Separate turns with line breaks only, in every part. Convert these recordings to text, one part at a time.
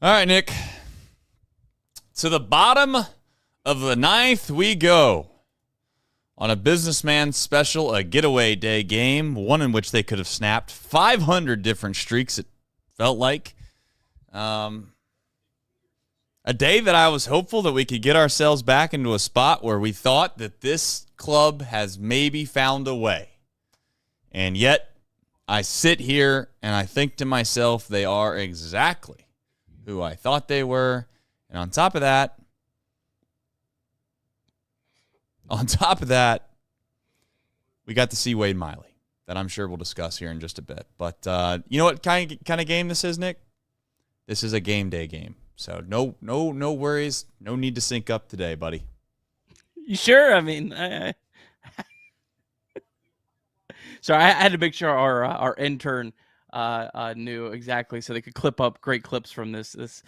All right, Nick. To the bottom of the ninth we go. On a businessman special, a getaway day game, one in which they could have snapped 500 different streaks, it felt like. A day that I was hopeful that we could get ourselves back into a spot where we thought that this club has maybe found a way. And yet, I sit here and I think to myself, they are exactly who I thought they were. And on top of that, we got to see Wade Miley, that I'm sure we'll discuss here in just a bit. But you know what kind of game this is, Nick? This is a game day game. So no worries. No need to sync up today, buddy.
You sure? I mean, sorry, I had to make sure our intern knew exactly so they could clip up great clips from this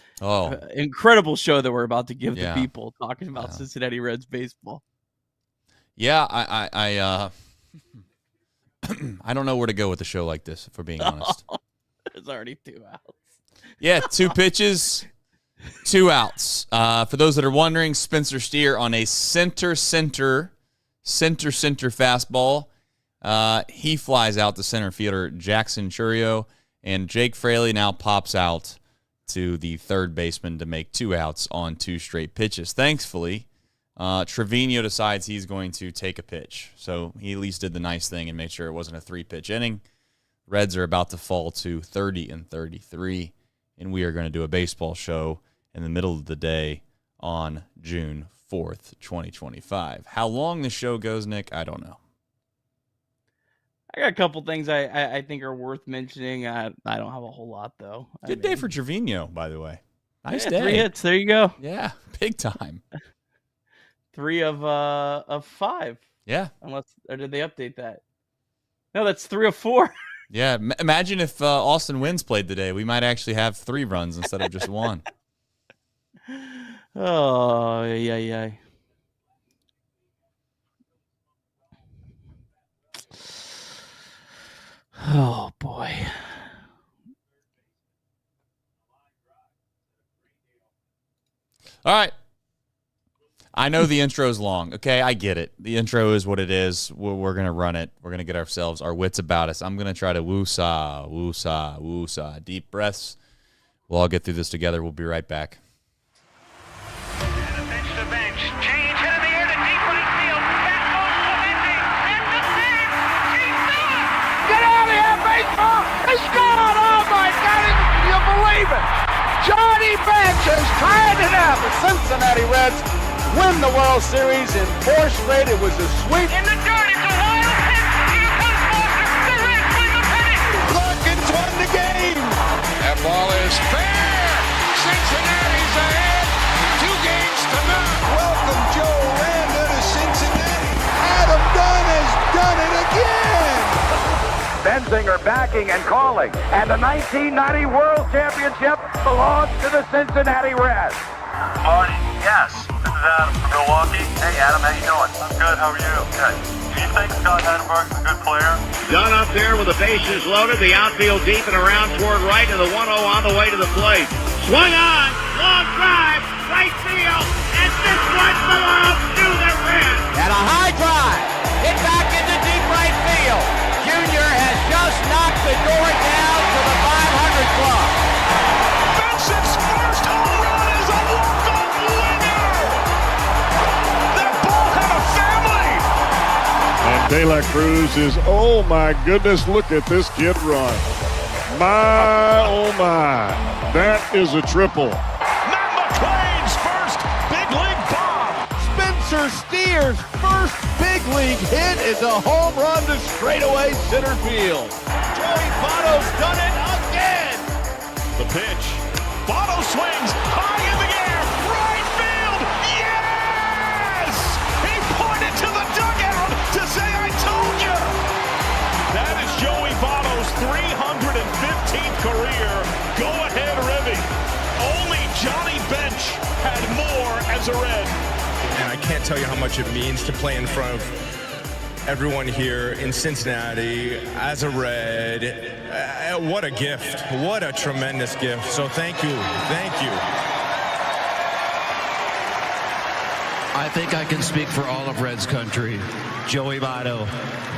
incredible show that we're about to give the people talking about Cincinnati Reds baseball.
Yeah, I don't know where to go with a show like this, if we're being honest.
There's already 2 outs.
Yeah, 2 pitches, 2 outs. For those that are wondering, Spencer Steer on a center fastball. He flies out to center fielder Jackson Churio, and Jake Fraley now pops out to the third baseman to make 2 outs on 2 straight pitches. Thankfully, Trevino decides he's going to take a pitch. So he at least did the nice thing and made sure it wasn't a 3-pitch inning. Reds are about to fall to 30-33, and we are going to do a baseball show in the middle of the day on June 4th, 2025. How long the show goes, Nick, I don't know.
I got a couple things I think are worth mentioning. I don't have a whole lot, though.
Good day for Trevino, by the way. Nice day.
3 hits. There you go.
Yeah, big time.
3 of 5.
Yeah.
Or did they update that? No, that's 3 of 4.
Yeah, imagine if Austin Wynns played today. We might actually have 3 runs instead of just 1.
Oh, yeah. Oh, boy.
All right. I know the intro is long. Okay, I get it. The intro is what it is. We're going to run it. We're going to get our wits about us. I'm going to try to woo-saw, woo-saw, woo-saw. Deep breaths. We'll all get through this together. We'll be right back.
And a bench to bench. Change hit in the air to deep right field. Back goes Clemente. And the save. He's done. Get out of here, baseball. He's gone. Oh, my God. You believe it. Johnny Bench is tying it up. The Cincinnati Reds win the World Series in 4 straight. It was a sweep. In the dirt, it's a wild pitch. Here comes Foster. The Reds win the pennant. Perkins won the game. That ball is fair. Cincinnati's ahead. 2 games to none. Welcome, Joe Randa to Cincinnati. Adam Dunn has done it again. Benzinger backing and calling. And the 1990 World Championship belongs to the Cincinnati Reds. Marty, yes. This is Adam from Milwaukee. Hey, Adam, how you doing? I'm good. How are you? Good. Do you think Scott Hatterbox is a good player?
Dunn up there with the bases loaded, the outfield deep and around toward right, and the 1-0 on the way to the plate. Swung on, long drive, right field, and this one belongs to the Reds.
And a high drive, hit back into deep right field. Junior has just knocked the door down to the 500 club.
Benson's first home run is a walk-off winner. That ball had a family.
And De La Cruz is, oh my goodness, look at this kid run. My, oh my, that is a triple.
Matt McClain's first big league bomb.
Spencer Steer's first big league hit is a home run to straightaway center field. Joey Votto's done it again.
The pitch. Votto swings high in the air. Right field. Yes! He pointed to the dugout to say, I told you. That is Joey Votto's 315th career go-ahead ribby. Only Johnny Bench had more as a Red.
And I can't tell you how much it means to play in front of everyone here in Cincinnati as a Red. What a gift. What a tremendous gift. So thank you. Thank you.
I think I can speak for all of Reds country. Joey Votto,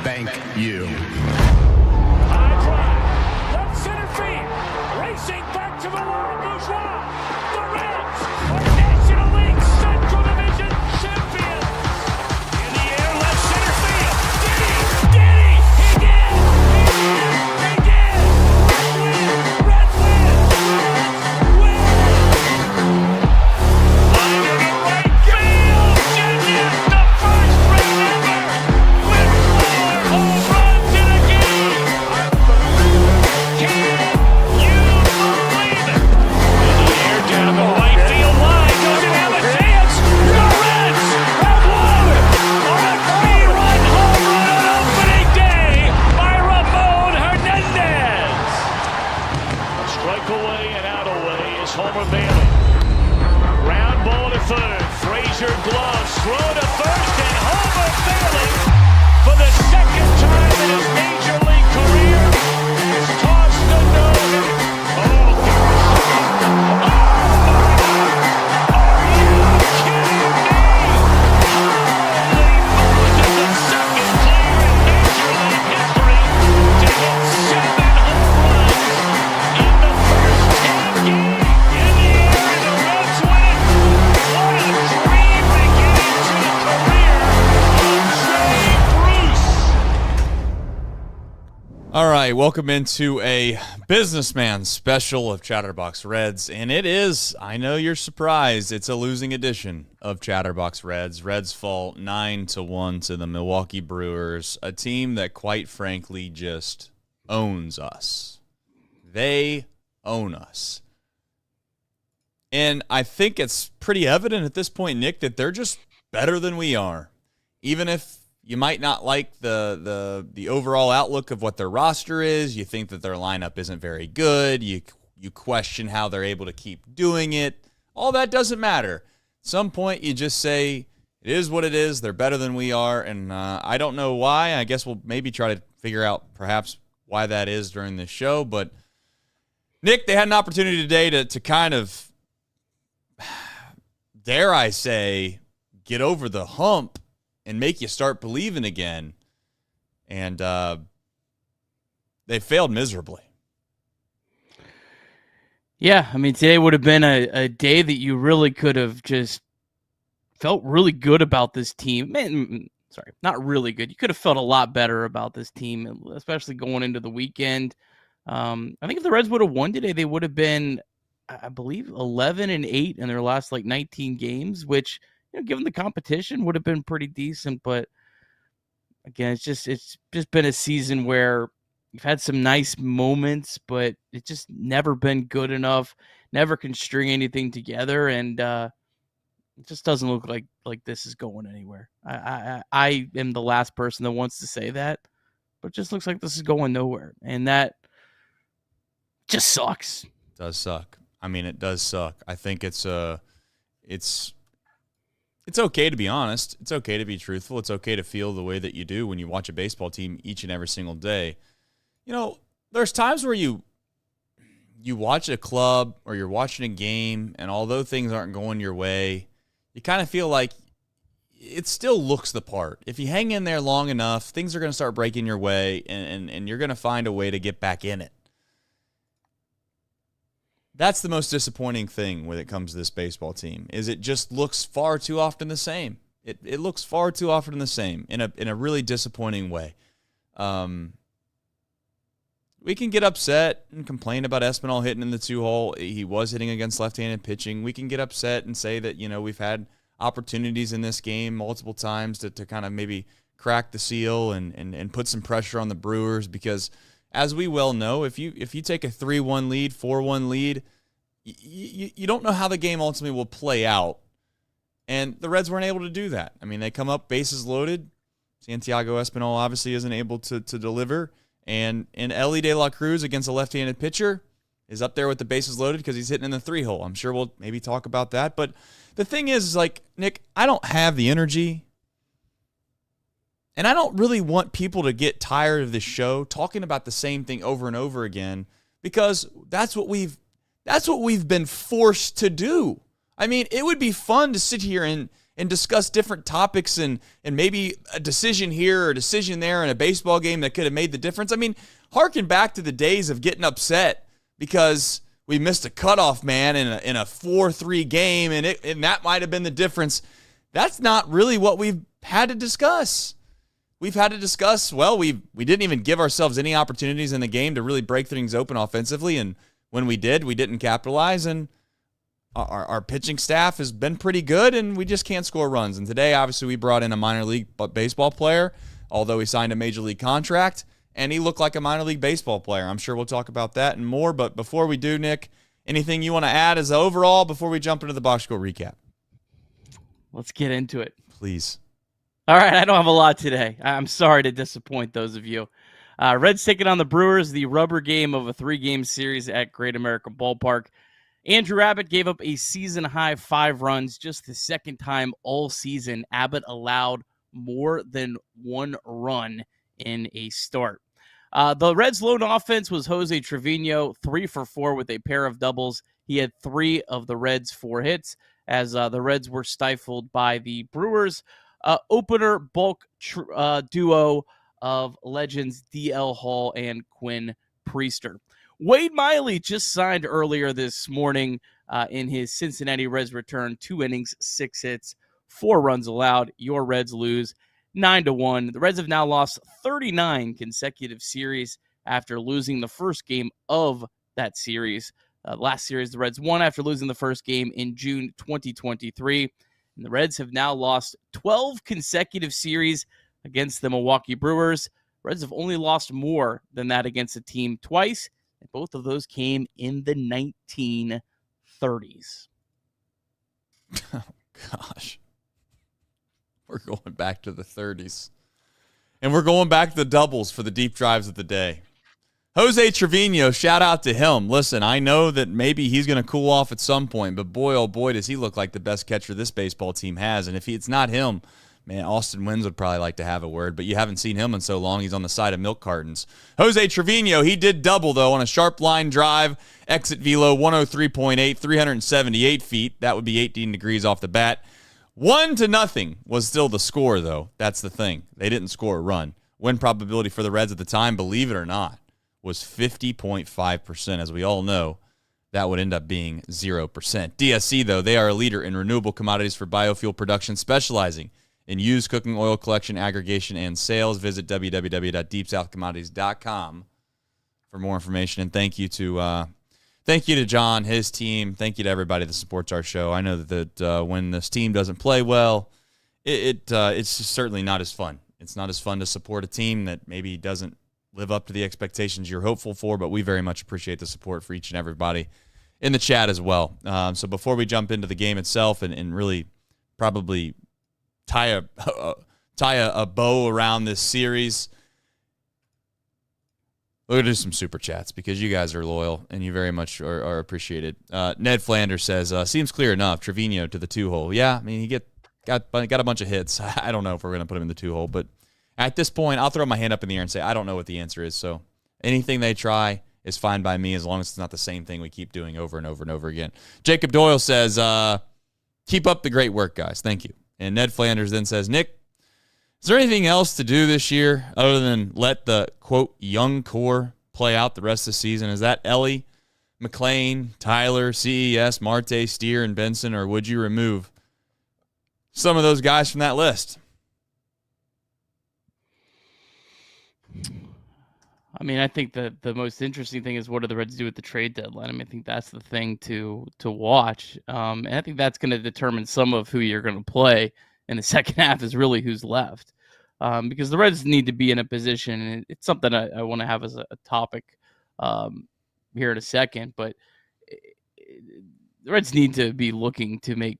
thank you.
High drive, left center field, racing back to the wall, Bourgeois. The Reds are National League Central Division champions. In the air, left center field. Did he? He did! He did! Red win! Win! Line to the right field. Genius, the first rain ever. With 4 home runs in a game. Can you believe it? In the air, down the right field line. Does it have a chance? The Reds have won on a 3-run home run on opening day by Ramon Hernandez. A strike away and out away is Homer Bailey. Ground ball to third. Frazier gloves. Throw to first, and Homer Bailey, for the second time in his major league career, has tossed a no-hitter. Oh, are you kidding me? Holy Moses, the second player in major league history to hit 7 home runs in the first 10 games. In the air, and the Reds win. What a dream beginning to a career of Jay Bruce.
All right, welcome into a businessman special of Chatterbox Reds, and it is, I know you're surprised, it's a losing edition of Chatterbox Reds. Reds fall 9-1 to the Milwaukee Brewers, a team that quite frankly just owns us. They own us. And I think it's pretty evident at this point, Nick, that they're just better than we are. Even if you might not like the overall outlook of what their roster is, you think that their lineup isn't very good, you question how they're able to keep doing it, all that doesn't matter. At some point, you just say, it is what it is, they're better than we are, and I don't know why. I guess we'll maybe try to figure out perhaps why that is during this show, but Nick, they had an opportunity today to kind of, dare I say, get over the hump and make you start believing again. And they failed miserably.
Yeah, I mean, today would have been a day that you really could have just felt really good about this team. Man, sorry, not really good. You could have felt a lot better about this team, especially going into the weekend. I think if the Reds would have won today, they would have been, I believe, 11-8 in their last 19 games, which, given the competition, would have been pretty decent. But again, it's just been a season where you've had some nice moments, but it's just never been good enough. Never can string anything together, and it just doesn't look like this is going anywhere. I am the last person that wants to say that, but it just looks like this is going nowhere, and that just sucks.
It does suck. I mean, it does suck. I think it's okay to be honest. It's okay to be truthful. It's okay to feel the way that you do when you watch a baseball team each and every single day. There's times where you watch a club or you're watching a game, and although things aren't going your way, you kind of feel like it still looks the part. If you hang in there long enough, things are going to start breaking your way, and you're going to find a way to get back in it. That's the most disappointing thing when it comes to this baseball team, is it just looks far too often the same. It looks far too often the same in a really disappointing way. We can get upset and complain about Espinal hitting in the 2-hole. He was hitting against left-handed pitching. We can get upset and say that, we've had opportunities in this game multiple times to kind of maybe crack the seal and put some pressure on the Brewers, because as we well know, if you take a 3-1 lead, 4-1 lead, you don't know how the game ultimately will play out. And the Reds weren't able to do that. I mean, they come up bases loaded. Santiago Espinal obviously isn't able to deliver. And Elly De La Cruz against a left-handed pitcher is up there with the bases loaded because he's hitting in the 3-hole. I'm sure we'll maybe talk about that. But the thing is Nick, I don't have the energy And I don't really want people to get tired of this show talking about the same thing over and over again, because that's what we've been forced to do. I mean, it would be fun to sit here and discuss different topics and maybe a decision here or a decision there in a baseball game that could have made the difference. I mean, harken back to the days of getting upset because we missed a cutoff man in a 4-3 game, and that might have been the difference. That's not really what we've had to discuss. We've had to discuss, well, we didn't even give ourselves any opportunities in the game to really break things open offensively, and when we did, we didn't capitalize, and our pitching staff has been pretty good, and we just can't score runs. And today, obviously, we brought in a minor league baseball player, although he signed a major league contract, and he looked like a minor league baseball player. I'm sure we'll talk about that and more, but before we do, Nick, anything you want to add as overall before we jump into the box score recap?
Let's get into it.
Please.
All right, I don't have a lot today. I'm sorry to disappoint those of you. Reds taking on the Brewers, the rubber game of a 3-game series at Great American Ballpark. Andrew Abbott gave up a season-high 5 runs, just the second time all season Abbott allowed more than 1 run in a start. The Reds' lone offense was Jose Trevino, 3 for 4 with a pair of doubles. He had 3 of the Reds' 4 hits, as the Reds were stifled by the Brewers' opener bulk duo of legends D.L. Hall and Quinn Priester. Wade Miley just signed earlier this morning in his Cincinnati Reds return. 2 innings, 6 hits, 4 runs allowed. Your Reds lose 9-1. The Reds have now lost 39 consecutive series after losing the first game of that series. Last series, the Reds won after losing the first game in June 2023. And the Reds have now lost 12 consecutive series against the Milwaukee Brewers. Reds have only lost more than that against a team twice, and both of those came in the 1930s.
Oh, gosh. We're going back to the 30s. And we're going back to the doubles for the deep drives of the day. Jose Trevino, shout out to him. Listen, I know that maybe he's going to cool off at some point, but boy, oh boy, does he look like the best catcher this baseball team has. And if it's not him, man, Austin Wynns would probably like to have a word, but you haven't seen him in so long. He's on the side of milk cartons. Jose Trevino, he did double, though, on a sharp line drive. Exit velo 103.8, 378 feet. That would be 18 degrees off the bat. 1-0 was still the score, though. That's the thing. They didn't score a run. Win probability for the Reds at the time, believe it or not, was 50.5%. As we all know, that would end up being 0%. DSC, though, they are a leader in renewable commodities for biofuel production, specializing in used cooking oil collection, aggregation, and sales. Visit www.deepsouthcommodities.com for more information. And thank you to John, his team. Thank you to everybody that supports our show. I know that when this team doesn't play well, it's just certainly not as fun. It's not as fun to support a team that maybe doesn't live up to the expectations you're hopeful for, but we very much appreciate the support for each and everybody in the chat as well. So before we jump into the game itself and really probably tie a bow around this series, we're going to do some super chats because you guys are loyal and you very much are appreciated. Ned Flanders says, seems clear enough, Trevino to the 2-hole. Yeah, I mean, he got a bunch of hits. I don't know if we're going to put him in the 2-hole, but at this point, I'll throw my hand up in the air and say, I don't know what the answer is. So anything they try is fine by me as long as it's not the same thing we keep doing over and over and over again. Jacob Doyle says, keep up the great work, guys. Thank you. And Ned Flanders then says, Nick, is there anything else to do this year other than let the, quote, young core play out the rest of the season? Is that Elly, McLean, Tyler, CES, Marte, Steer, and Benson, or would you remove some of those guys from that list?
I mean, I think the most interesting thing is what do the Reds do at the trade deadline? I mean, I think that's the thing to watch. And I think that's going to determine some of who you're going to play in the second half is really who's left. Because the Reds need to be in a position, and it's something I want to have as a topic here in a second, but the Reds need to be looking to make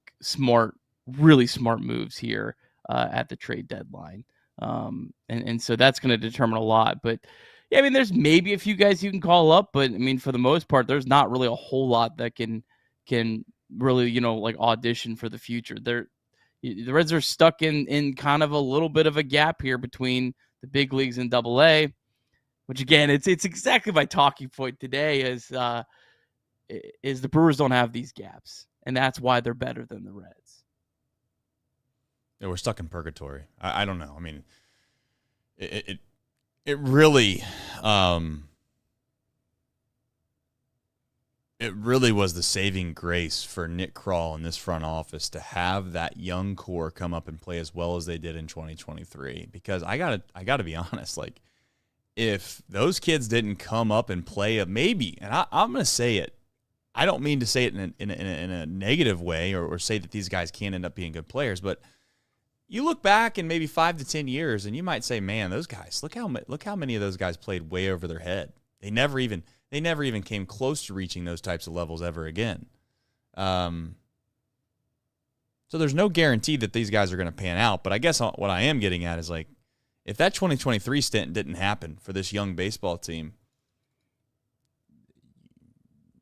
really smart moves here at the trade deadline. And so that's going to determine a lot. But yeah, I mean, there's maybe a few guys you can call up, but I mean, for the most part, there's not really a whole lot that can really, like audition for the future. The Reds are stuck in kind of a little bit of a gap here between the big leagues and AA, which again, it's exactly my talking point today is the Brewers don't have these gaps, and that's why they're better than the Reds.
Yeah, we're stuck in purgatory. I don't know. I mean, it really it really was the saving grace for Nick Krall in this front office to have that young core come up and play as well as they did in 2023. Because I gotta be honest, like if those kids didn't come up and play maybe, and I'm gonna say it, I don't mean to say it in a negative way or say that these guys can't end up being good players, but you look back in maybe 5 to 10 years and you might say, man, those guys, look how many of those guys played way over their head. They never even came close to reaching those types of levels ever again. So there's no guarantee that these guys are going to pan out. But I guess what I am getting at is like, if that 2023 stint didn't happen for this young baseball team,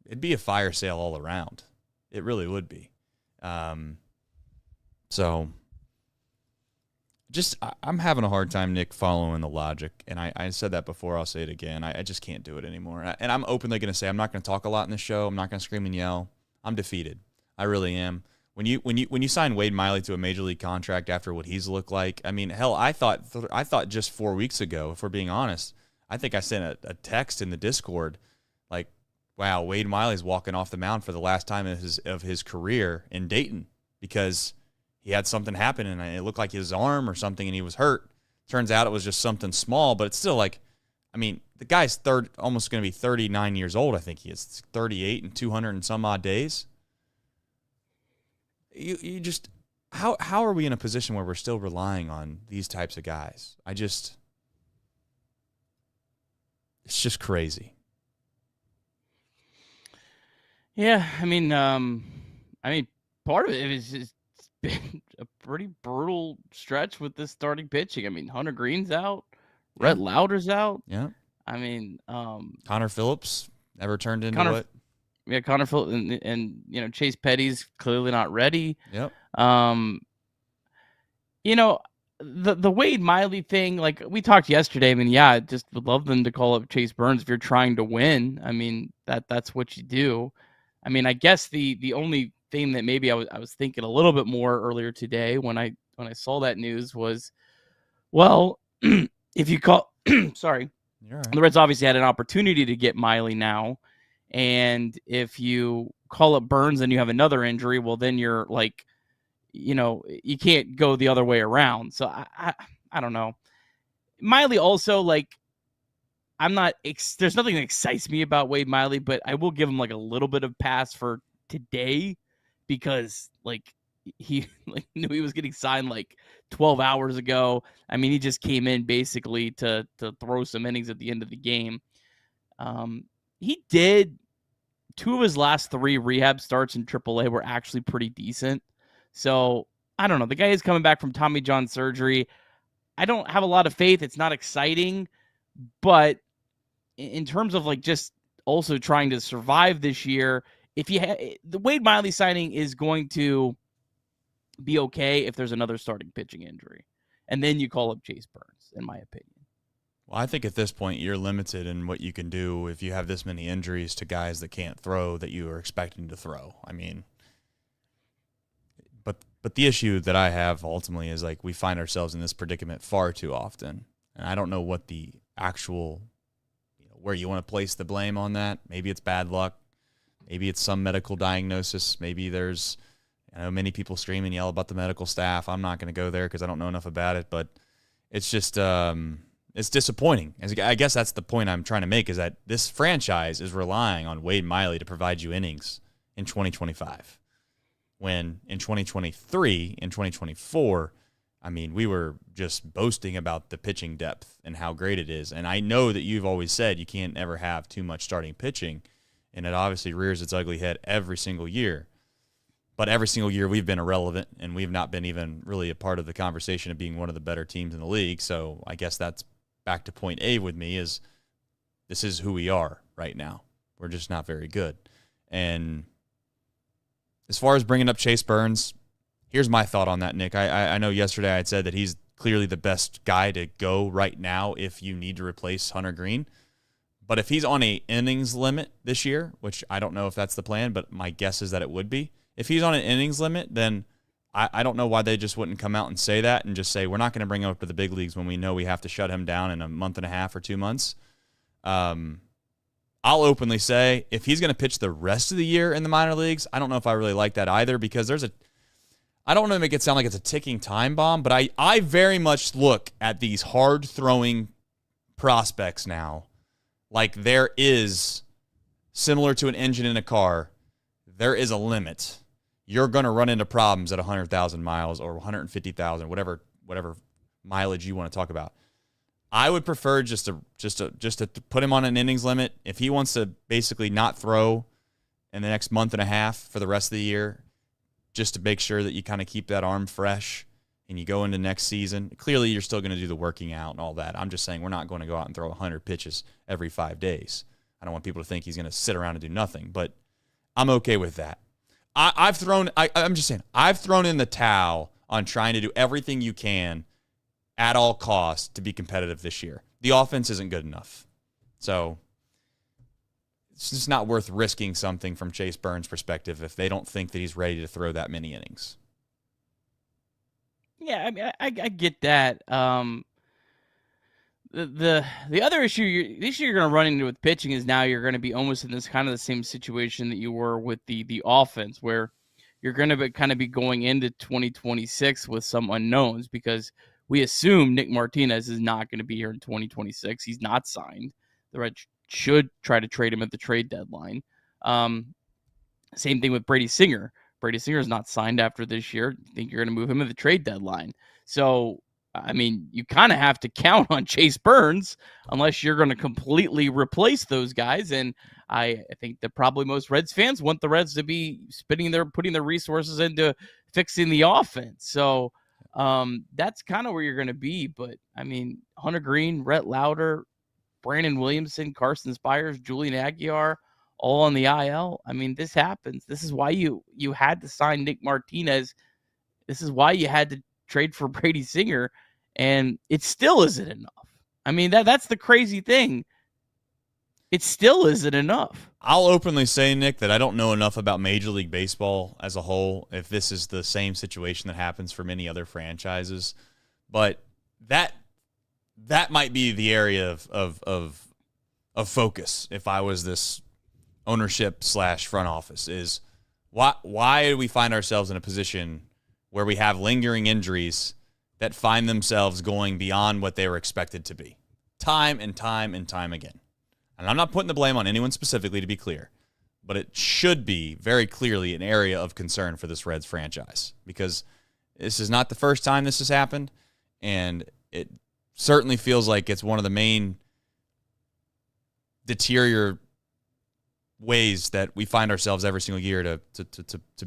it'd be a fire sale all around. It really would be. So I'm having a hard time, Nick, following the logic. And I said that before. I'll say it again. I just can't do it anymore. And I'm openly going to say I'm not going to talk a lot in this show. I'm not going to scream and yell. I'm defeated. I really am. When you sign Wade Miley to a major league contract after what he's looked like, I mean, hell, I thought just 4 weeks ago, if we're being honest, I think I sent a text in the Discord like, wow, Wade Miley's walking off the mound for the last time of his career in Dayton because he had something happen, and it looked like his arm or something, and he was hurt. Turns out it was just something small, but it's still like, I mean, the guy's almost going to be 39 years old, I think he is. 38 and 200 and some odd days. You just, how are we in a position where we're still relying on these types of guys? It's just crazy.
Yeah, I mean, part of it is just been a pretty brutal stretch with this starting pitching. I mean, Hunter Green's out, Rhett Lauder's out.
Yeah.
I mean,
Connor Phillips never turned into what?
Yeah, Connor Phillips and Chase Petty's clearly not ready.
Yep.
The Wade Miley thing, like we talked yesterday. I mean, yeah, I just would love them to call up Chase Burns if you're trying to win. I mean, that's what you do. I mean, I guess the only thing that maybe I was thinking a little bit more earlier today when I saw that news was, well, if you call, sorry,
right.
The Reds obviously had an opportunity to get Miley now, and if you call up Burns and you have another injury, well, then you're like, you can't go the other way around. So I don't know. Miley also, like, there's nothing that excites me about Wade Miley, but I will give him like a little bit of pass for today because like he knew he was getting signed like 12 hours ago. I mean, he just came in basically to throw some innings at the end of the game. He did 2 of his last 3 rehab starts in AAA were actually pretty decent. So I don't know. The guy is coming back from Tommy John surgery. I don't have a lot of faith. It's not exciting, but in terms of like just also trying to survive this year, if the Wade Miley signing is going to be okay if there's another starting pitching injury, and then you call up Chase Burns, in my opinion.
Well, I think at this point you're limited in what you can do if you have this many injuries to guys that can't throw that you are expecting to throw. I mean, but the issue that I have ultimately is like we find ourselves in this predicament far too often, and I don't know what the actual, where you want to place the blame on that. Maybe it's bad luck. Maybe it's some medical diagnosis. Maybe there's, many people scream and yell about the medical staff. I'm not going to go there because I don't know enough about it, but it's just, it's disappointing. I guess that's the point I'm trying to make, is that this franchise is relying on Wade Miley to provide you innings in 2025. When in 2023 and 2024, I mean, we were just boasting about the pitching depth and how great it is. And I know that you've always said you can't ever have too much starting pitching, and it obviously rears its ugly head every single year. But every single year we've been irrelevant, and we've not been even really a part of the conversation of being one of the better teams in the league. So I guess that's back to point A with me, is this is who we are right now. We're just not very good. And as far as bringing up Chase Burns, Here's my thought on that, Nick. I know yesterday I had said that he's clearly the best guy to go right now if you need to replace Hunter Green. But if he's on a innings limit this year, which I don't know if that's the plan, but my guess is that it would be. If he's on an innings limit, then I don't know why they just wouldn't come out and say that and just say, we're not going to bring him up to the big leagues when we know we have to shut him down in a month and a half or 2 months. I'll openly say, if he's going to pitch the rest of the year in the minor leagues, I don't know if I really like that either, because I don't want to make it sound like it's a ticking time bomb, but I very much look at these hard-throwing prospects now like there is, similar to an engine in a car, there is a limit. You're going to run into problems at 100,000 miles or 150,000, whatever mileage you want to talk about. I would prefer just to put him on an innings limit. If he wants to basically not throw in the next month and a half for the rest of the year, just to make sure that you kind of keep that arm fresh and you go into next season. Clearly, you're still going to do the working out and all that. I'm just saying we're not going to go out and throw 100 pitches every 5 days. I don't want people to think he's going to sit around and do nothing, but I'm okay with that. I'm just saying, I've thrown in the towel on trying to do everything you can at all costs to be competitive this year. The offense isn't good enough. So it's just not worth risking something from Chase Burns' perspective if they don't think that he's ready to throw that many innings.
Yeah, I mean, I get that. The other issue you're going to run into with pitching is now you're going to be almost in this kind of the same situation that you were with the offense, where you're going to kind of be going into 2026 with some unknowns, because we assume Nick Martinez is not going to be here in 2026. He's not signed. The Reds should try to trade him at the trade deadline. Same thing with Brady Singer. Brady Singer is not signed after this year. You think you're going to move him at the trade deadline. So, I mean, you kind of have to count on Chase Burns unless you're going to completely replace those guys. And I think that probably most Reds fans want the Reds to be putting their resources into fixing the offense. So that's kind of where you're going to be. But, I mean, Hunter Green, Rhett Lauder, Brandon Williamson, Carson Spires, Julian Aguiar, all on the IL. I mean, this happens. This is why you had to sign Nick Martinez. This is why you had to trade for Brady Singer, and it still isn't enough. I mean, that's the crazy thing. It still isn't enough.
I'll openly say, Nick, that I don't know enough about Major League Baseball as a whole, if this is the same situation that happens for many other franchises. But that might be the area of focus if I was this ownership / front office, is why do we find ourselves in a position where we have lingering injuries that find themselves going beyond what they were expected to be time and time and time again. And I'm not putting the blame on anyone specifically, to be clear, but it should be very clearly an area of concern for this Reds franchise, because this is not the first time this has happened, and it certainly feels like it's one of the main deterior ways that we find ourselves every single year to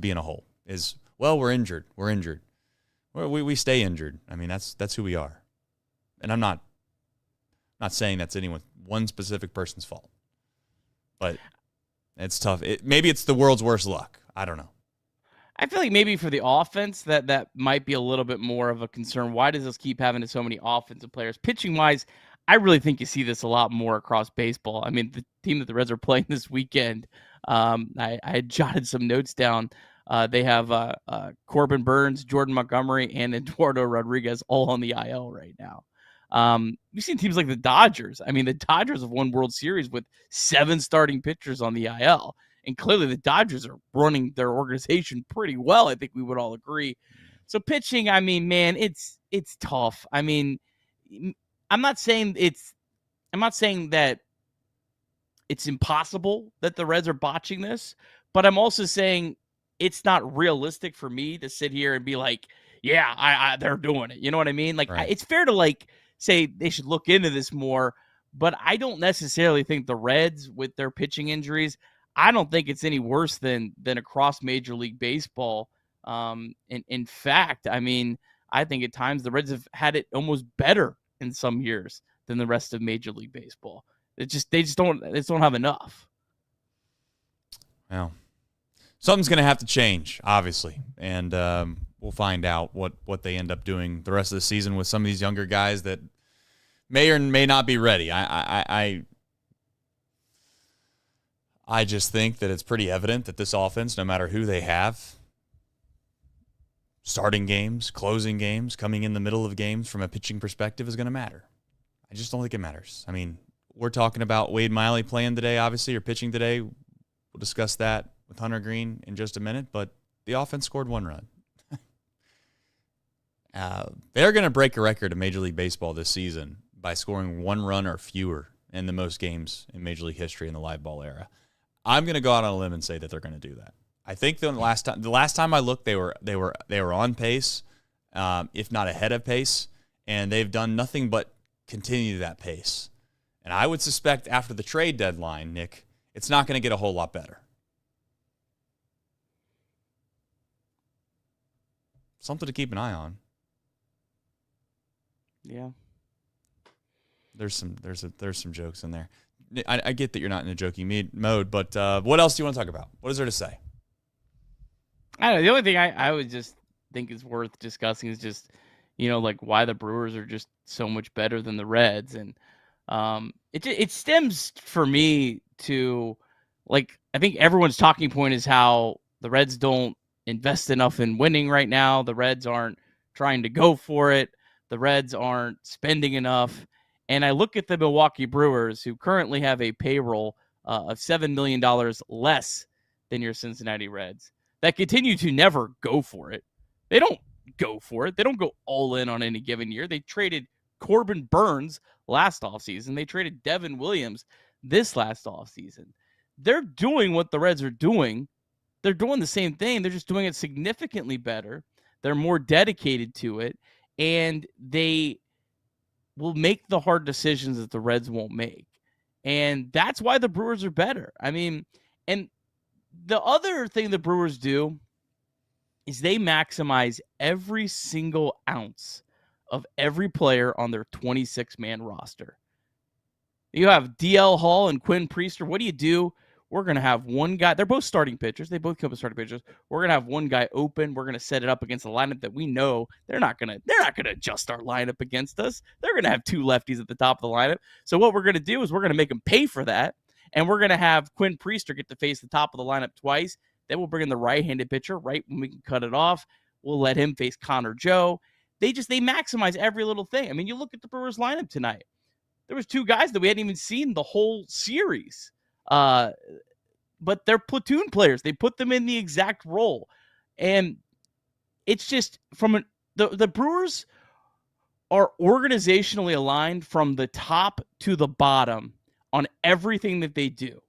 be in a hole is, well, we're injured. We stay injured. I mean, that's who we are. And I'm not saying that's one specific person's fault, but it's tough. Maybe it's the world's worst luck. I don't know.
I feel like maybe for the offense that might be a little bit more of a concern. Why does this keep having so many offensive players? Pitching wise, I really think you see this a lot more across baseball. I mean, the team that the Reds are playing this weekend, I had jotted some notes down. They have Corbin Burns, Jordan Montgomery, and Eduardo Rodriguez all on the IL right now. You've seen teams like the Dodgers. I mean, the Dodgers have won World Series with 7 starting pitchers on the IL. And clearly the Dodgers are running their organization pretty well. I think we would all agree. So pitching, I mean, man, it's tough. I mean, I'm not saying that it's impossible that the Reds are botching this, but I'm also saying it's not realistic for me to sit here and be like, yeah, they're doing it. You know what I mean? Like, right. It's fair to say they should look into this more, but I don't necessarily think the Reds, with their pitching injuries, I don't think it's any worse than across Major League Baseball. In fact, I mean, I think at times the Reds have had it almost better in some years than the rest of Major League Baseball. They just don't have enough.
Well, something's going to have to change, obviously, and we'll find out what they end up doing the rest of the season with some of these younger guys that may or may not be ready. I just think that it's pretty evident that this offense, no matter who they have, starting games, closing games, coming in the middle of games from a pitching perspective is going to matter. I just don't think it matters. I mean, we're talking about Wade Miley playing today, obviously, or pitching today. We'll discuss that with Hunter Green in just a minute, but the offense scored 1 run. They're going to break a record in Major League Baseball this season by scoring 1 run or fewer in the most games in Major League history in the live ball era. I'm going to go out on a limb and say that they're going to do that. I think the last time I looked, they were on pace, if not ahead of pace, and they've done nothing but continue that pace. And I would suspect after the trade deadline, Nick, it's not going to get a whole lot better. Something to keep an eye on.
Yeah.
There's some jokes in there. I get that you're not in a joking mode, but what else do you want to talk about? What is there to say?
I don't know. The only thing I would just think is worth discussing is just, like why the Brewers are just so much better than the Reds. And it stems for me to, like, I think everyone's talking point is how the Reds don't invest enough in winning right now. The Reds aren't trying to go for it. The Reds aren't spending enough. And I look at the Milwaukee Brewers, who currently have a payroll of $7 million less than your Cincinnati Reds, that continue to never go for it. They don't go for it. They don't go all in on any given year. They traded Corbin Burns last offseason. They traded Devin Williams this last offseason. They're doing what the Reds are doing. They're doing the same thing. They're just doing it significantly better. They're more dedicated to it, and they will make the hard decisions that the Reds won't make. And that's why the Brewers are better. I mean, and the other thing the Brewers do is they maximize every single ounce of every player on their 26-man roster. You have DL Hall and Quinn Priester. What do? We're going to have one guy. They're both starting pitchers. They both come as starting pitchers. We're going to have one guy open. We're going to set it up against a lineup that we know they're not going to adjust our lineup against us. They're going to have 2 lefties at the top of the lineup. So what we're going to do is we're going to make them pay for that. And we're going to have Quinn Priester get to face the top of the lineup twice. Then we'll bring in the right-handed pitcher right when we can cut it off. We'll let him face Connor Joe. They maximize every little thing. I mean, you look at the Brewers lineup tonight. There was 2 guys that we hadn't even seen the whole series. But they're platoon players. They put them in the exact role. And it's just the Brewers are organizationally aligned from the top to the bottom on everything that they do.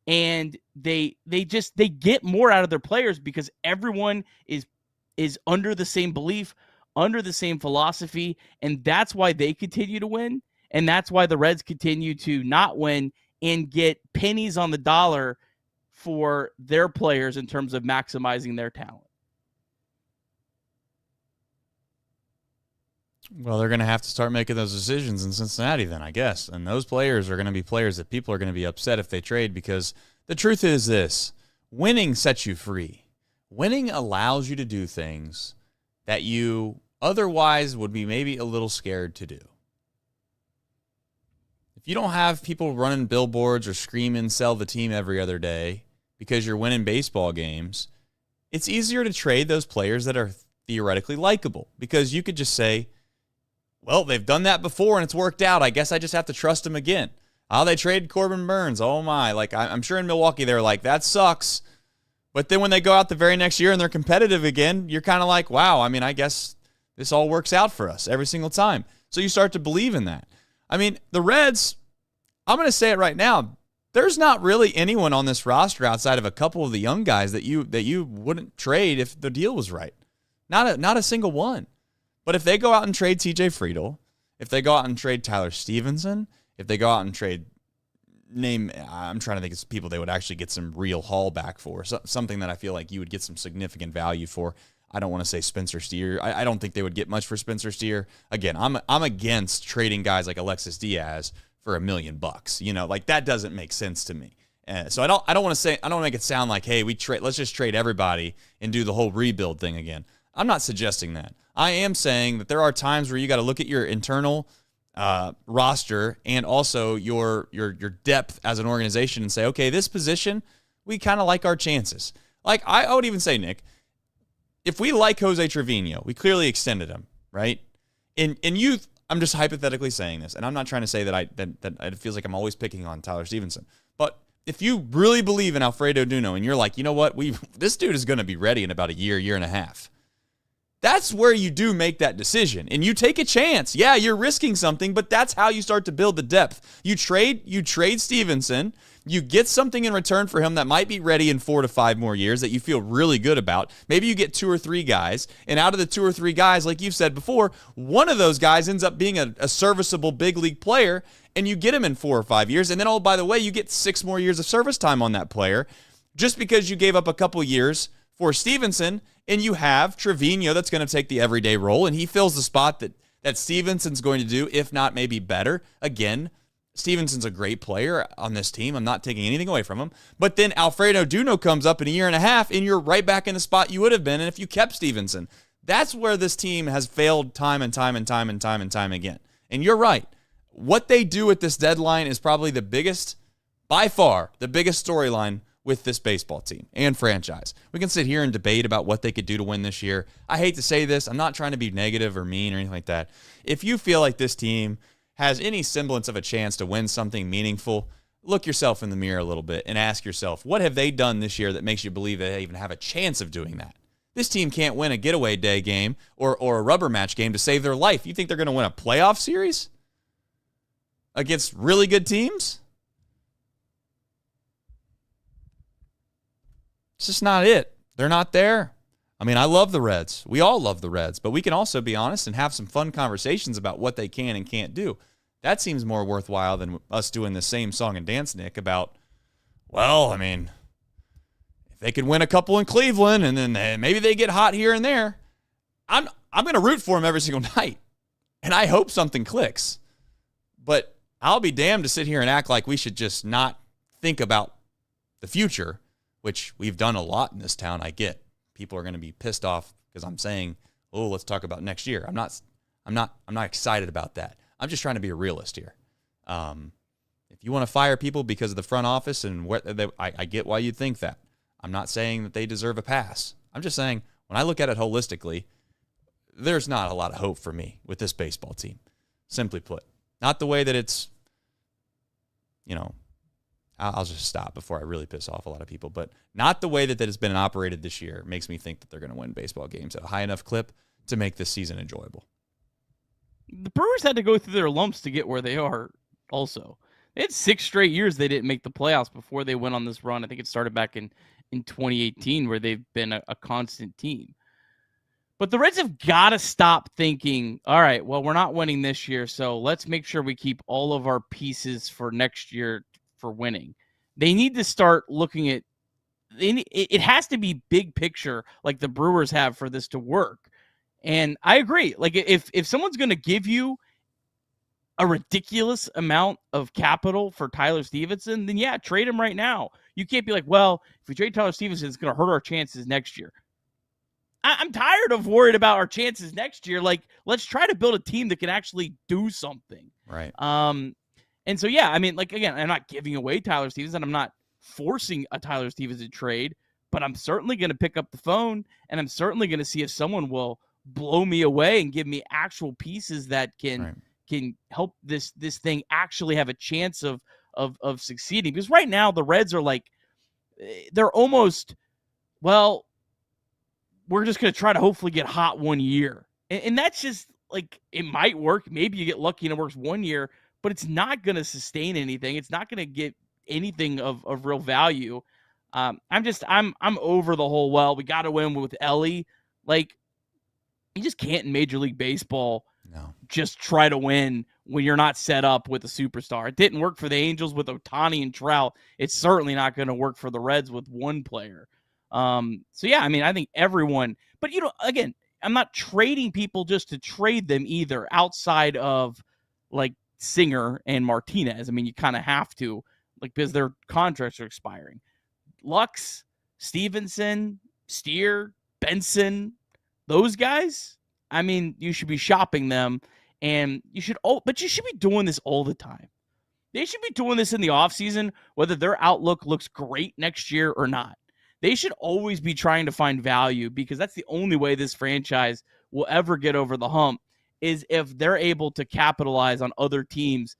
And they get more out of their players because everyone is under the same belief, under the same philosophy, and that's why they continue to win. And that's why the Reds continue to not win and get pennies on the dollar for their players in terms of maximizing their talent.
Well, they're going to have to start making those decisions in Cincinnati then, I guess. And those players are going to be players that people are going to be upset if they trade, because the truth is this: winning sets you free. Winning allows you to do things that you otherwise would be maybe a little scared to do. If you don't have people running billboards or screaming "sell the team" every other day because you're winning baseball games, it's easier to trade those players that are theoretically likable, because you could just say, well, they've done that before and it's worked out. I guess I just have to trust them again. Oh, they traded Corbin Burns. Oh, my. Like, I'm sure in Milwaukee they're like, that sucks. But then when they go out the very next year and they're competitive again, you're kind of like, wow, I mean, I guess this all works out for us every single time. So you start to believe in that. I mean, the Reds, I'm going to say it right now, there's not really anyone on this roster outside of a couple of the young guys that you wouldn't trade if the deal was right. Not a single one. But if they go out and trade TJ Friedl, if they go out and trade Tyler Stephenson, if they go out and trade, I'm trying to think of people they would actually get some real haul back for, something that I feel like you would get some significant value for. I don't want to say Spencer Steer. I don't think they would get much for Spencer Steer. Again, I'm against trading guys like Alexis Diaz for $1 million. You know, like that doesn't make sense to me. So I don't want to make it sound like, hey, let's just trade everybody and do the whole rebuild thing again. I'm not suggesting that. I am saying that there are times where you got to look at your internal roster and also your depth as an organization and say, okay, this position, we kind of like our chances. Like, I would even say, Nick, if we like Jose Trevino, we clearly extended him, right? In youth, I'm just hypothetically saying this, and I'm not trying to say that it feels like I'm always picking on Tyler Stephenson. But if you really believe in Alfredo Duno and you're like, you know what, this dude is going to be ready in about a year and a half, that's where you do make that decision. And you take a chance. Yeah, you're risking something, but that's how you start to build the depth. You trade Stephenson. You get something in return for him that might be ready in 4 to 5 more years that you feel really good about. Maybe you get 2 or 3 guys, and out of the 2 or 3 guys, like you've said before, one of those guys ends up being a serviceable big league player, and you get him in 4 or 5 years. And then, oh, by the way, you get 6 more years of service time on that player just because you gave up a couple years for Stephenson, and you have Trevino that's going to take the everyday role, and he fills the spot that Stephenson's going to do, if not maybe better. Again, Stephenson's a great player on this team. I'm not taking anything away from him. But then Alfredo Duno comes up in a year and a half, and you're right back in the spot you would have been, and if you kept Stephenson. That's where this team has failed time and time again. And you're right. What they do at this deadline is probably by far, the biggest storyline with this baseball team and franchise. We can sit here and debate about what they could do to win this year. I hate to say this. I'm not trying to be negative or mean or anything like that. If you feel like this team has any semblance of a chance to win something meaningful, look yourself in the mirror a little bit and ask yourself, what have they done this year that makes you believe they even have a chance of doing that? This team can't win a getaway day game or a rubber match game to save their life. You think they're going to win a playoff series against really good teams? It's just not it. They're not there. I mean, I love the Reds. We all love the Reds, but we can also be honest and have some fun conversations about what they can and can't do. That seems more worthwhile than us doing the same song and dance, Nick, about, well, I mean, if they could win a couple in Cleveland and then maybe they get hot here and there, I'm going to root for them every single night, and I hope something clicks. But I'll be damned to sit here and act like we should just not think about the future, which we've done a lot in this town. I get people are going to be pissed off because I'm saying, oh, let's talk about next year. I'm not excited about that. I'm just trying to be a realist here. If you want to fire people because of the front office and I get why you think that. I'm not saying that they deserve a pass. I'm just saying when I look at it holistically, there's not a lot of hope for me with this baseball team. Simply put, not the way that it's, I'll just stop before I really piss off a lot of people, but not the way that has been operated this year makes me think that they're going to win baseball games at a high enough clip to make this season enjoyable.
The Brewers had to go through their lumps to get where they are also. They had 6 straight years they didn't make the playoffs before they went on this run. I think it started back in 2018 where they've been a constant team. But the Reds have got to stop thinking, all right, well, we're not winning this year, so let's make sure we keep all of our pieces for next year for winning. They need to start looking at it has to be big picture like the Brewers have for this to work. And I agree. Like if someone's going to give you a ridiculous amount of capital for Tyler Stephenson, then yeah, trade him right now. You can't be like, well, if we trade Tyler Stephenson, it's going to hurt our chances next year. I'm tired of worried about our chances next year. Like, let's try to build a team that can actually do something.
Right.
And so, yeah, I mean, like, again, I'm not giving away Tyler Stephenson. I'm not forcing a Tyler Stephenson trade, but I'm certainly going to pick up the phone, and I'm certainly going to see if someone will blow me away and give me actual pieces that can help this thing actually have a chance of succeeding. Because right now, the Reds are like, they're almost, well, we're just going to try to hopefully get hot one year. And that's just, like, it might work. Maybe you get lucky and it works one year, but it's not going to sustain anything. It's not going to get anything of real value. I'm over the whole, well, we got to win with Elly. Like, you just can't in Major League Baseball just try to win when you're not set up with a superstar. It didn't work for the Angels with Ohtani and Trout. It's certainly not going to work for the Reds with one player. So, yeah, I mean, I think everyone – but, again, I'm not trading people just to trade them either outside of, like, Singer and Martinez. I mean, you kind of have to, like, because their contracts are expiring. Lux, Stephenson, Steer, Benson, those guys, I mean, you should be shopping them, and but you should be doing this all the time. They should be doing this in the offseason, whether their outlook looks great next year or not. They should always be trying to find value, because that's the only way this franchise will ever get over the hump, is if they're able to capitalize on other teams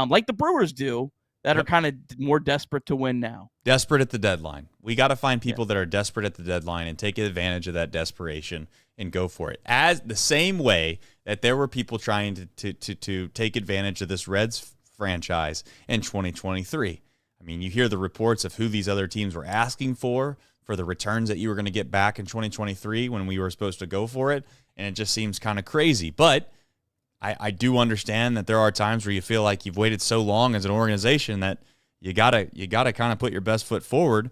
like the Brewers do, that are kind of more desperate to win now.
Desperate at the deadline. We got to find people that are desperate at the deadline and take advantage of that desperation and go for it. As the same way that there were people trying to take advantage of this Reds franchise in 2023. I mean, you hear the reports of who these other teams were asking for the returns that you were going to get back in 2023 when we were supposed to go for it, and it just seems kind of crazy. But I do understand that there are times where you feel like you've waited so long as an organization that you gotta kind of put your best foot forward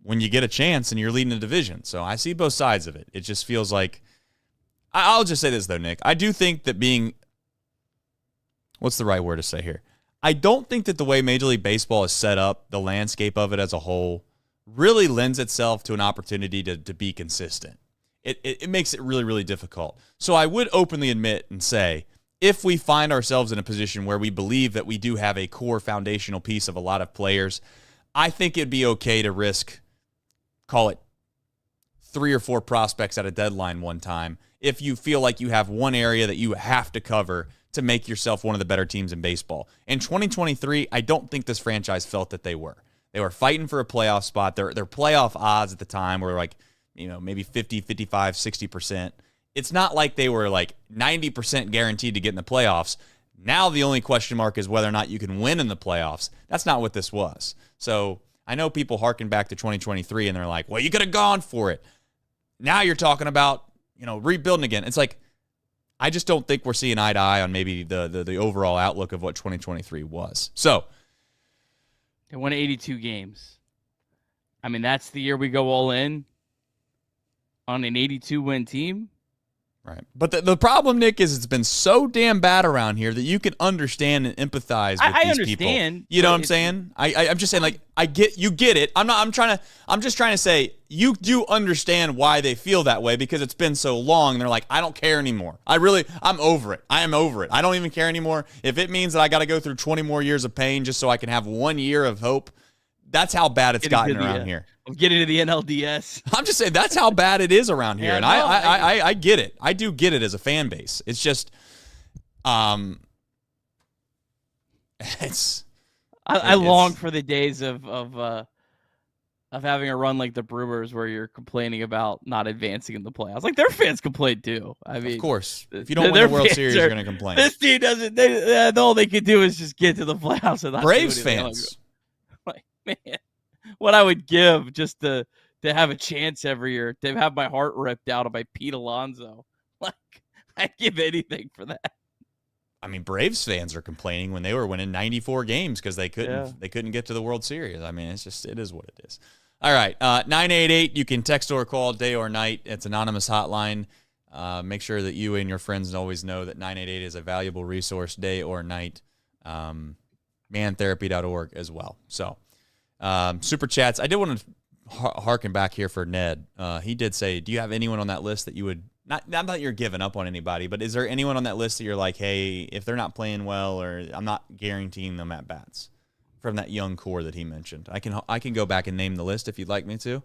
when you get a chance and you're leading a division. So I see both sides of it. It just feels like, I'll just say this though, Nick. I do think that what's the right word to say here? I don't think that the way Major League Baseball is set up, the landscape of it as a whole, really lends itself to an opportunity to be consistent. It makes it really, really difficult. So I would openly admit and say, if we find ourselves in a position where we believe that we do have a core foundational piece of a lot of players, I think it'd be okay to risk, call it 3 or 4 prospects at a deadline one time, if you feel like you have one area that you have to cover to make yourself one of the better teams in baseball. In 2023, I don't think this franchise felt that they were. They were fighting for a playoff spot. Their playoff odds at the time were like, maybe 50, 55, 60%. It's not like they were like 90% guaranteed to get in the playoffs. Now the only question mark is whether or not you can win in the playoffs. That's not what this was. So I know people harken back to 2023 and they're like, well, you could have gone for it. Now you're talking about, rebuilding again. It's like, I just don't think we're seeing eye to eye on maybe the overall outlook of what 2023 was. So
they won 82 games. I mean, that's the year we go all in on an 82-win team.
Right. But the problem, Nick, is it's been so damn bad around here that you can understand and empathize with these people. You know what I'm saying? I'm just saying, like, you get it. I'm just trying to say you do understand why they feel that way, because it's been so long and they're like, I don't care anymore. I'm over it. I am over it. I don't even care anymore. If it means that I got to go through 20 more years of pain just so I can have 1 year of hope, that's how bad it's gotten around here.
I'm getting to the NLDS.
I'm just saying that's how bad it is around here, and I get it. I do get it as a fan base. It's just,
I long for the days of having a run like the Brewers where you're complaining about not advancing in the playoffs. Like, their fans complain too. I mean,
of course, if you don't win the World Series, you're going to complain.
This team doesn't. All they can do is just get to the playoffs. And
Braves fans.
Like, man, what I would give just to have a chance every year, to have my heart ripped out by Pete Alonso. Like, I'd give anything for that.
I mean, Braves fans are complaining when they were winning 94 games because they couldn't get to the World Series. I mean, it is what it is. All right, 988, you can text or call day or night. It's anonymous hotline. Make sure that you and your friends always know that 988 is a valuable resource day or night. Mantherapy.org as well. So, super chats. I did want to harken back here for Ned. He did say, do you have anyone on that list that you would not that you're giving up on anybody, but is there anyone on that list that you're like, hey, if they're not playing well, or I'm not guaranteeing them at bats from that young core that he mentioned? I can go back and name the list if you'd like me to.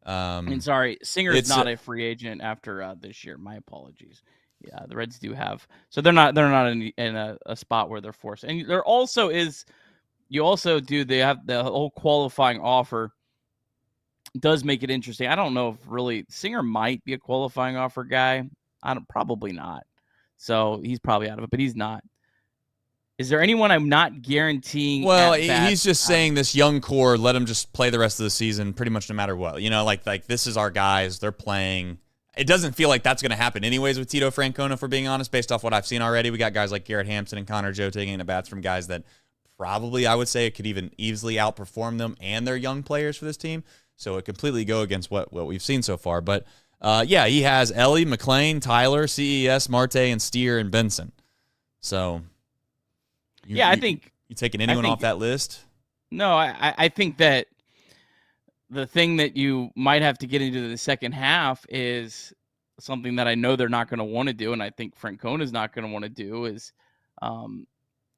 I mean, sorry, Singer is not a free agent after this year. My apologies. Yeah, the Reds do have, so they're not in a spot where they're forced. And there also is, they have the whole qualifying offer does make it interesting. I don't know if really Singer might be a qualifying offer guy. Probably not. So he's probably out of it, but he's not. Is there anyone I'm not guaranteeing?
Well, he's just saying this young core, let them just play the rest of the season pretty much no matter what. Like this is our guys. They're playing. It doesn't feel like that's going to happen anyways with Tito Francona, if we're being honest, based off what I've seen already. We got guys like Garrett Hampson and Connor Joe taking at bats from guys that probably, I would say, it could even easily outperform them and their young players for this team. So it completely go against what we've seen so far. But, yeah, he has Elly, McLean, Tyler, CES, Marte, and Steer, and Benson. So,
I think...
You taking anyone off that list?
No, I think that the thing that you might have to get into the second half is something that I know they're not going to want to do, and I think Francona's not going to want to do, is I'm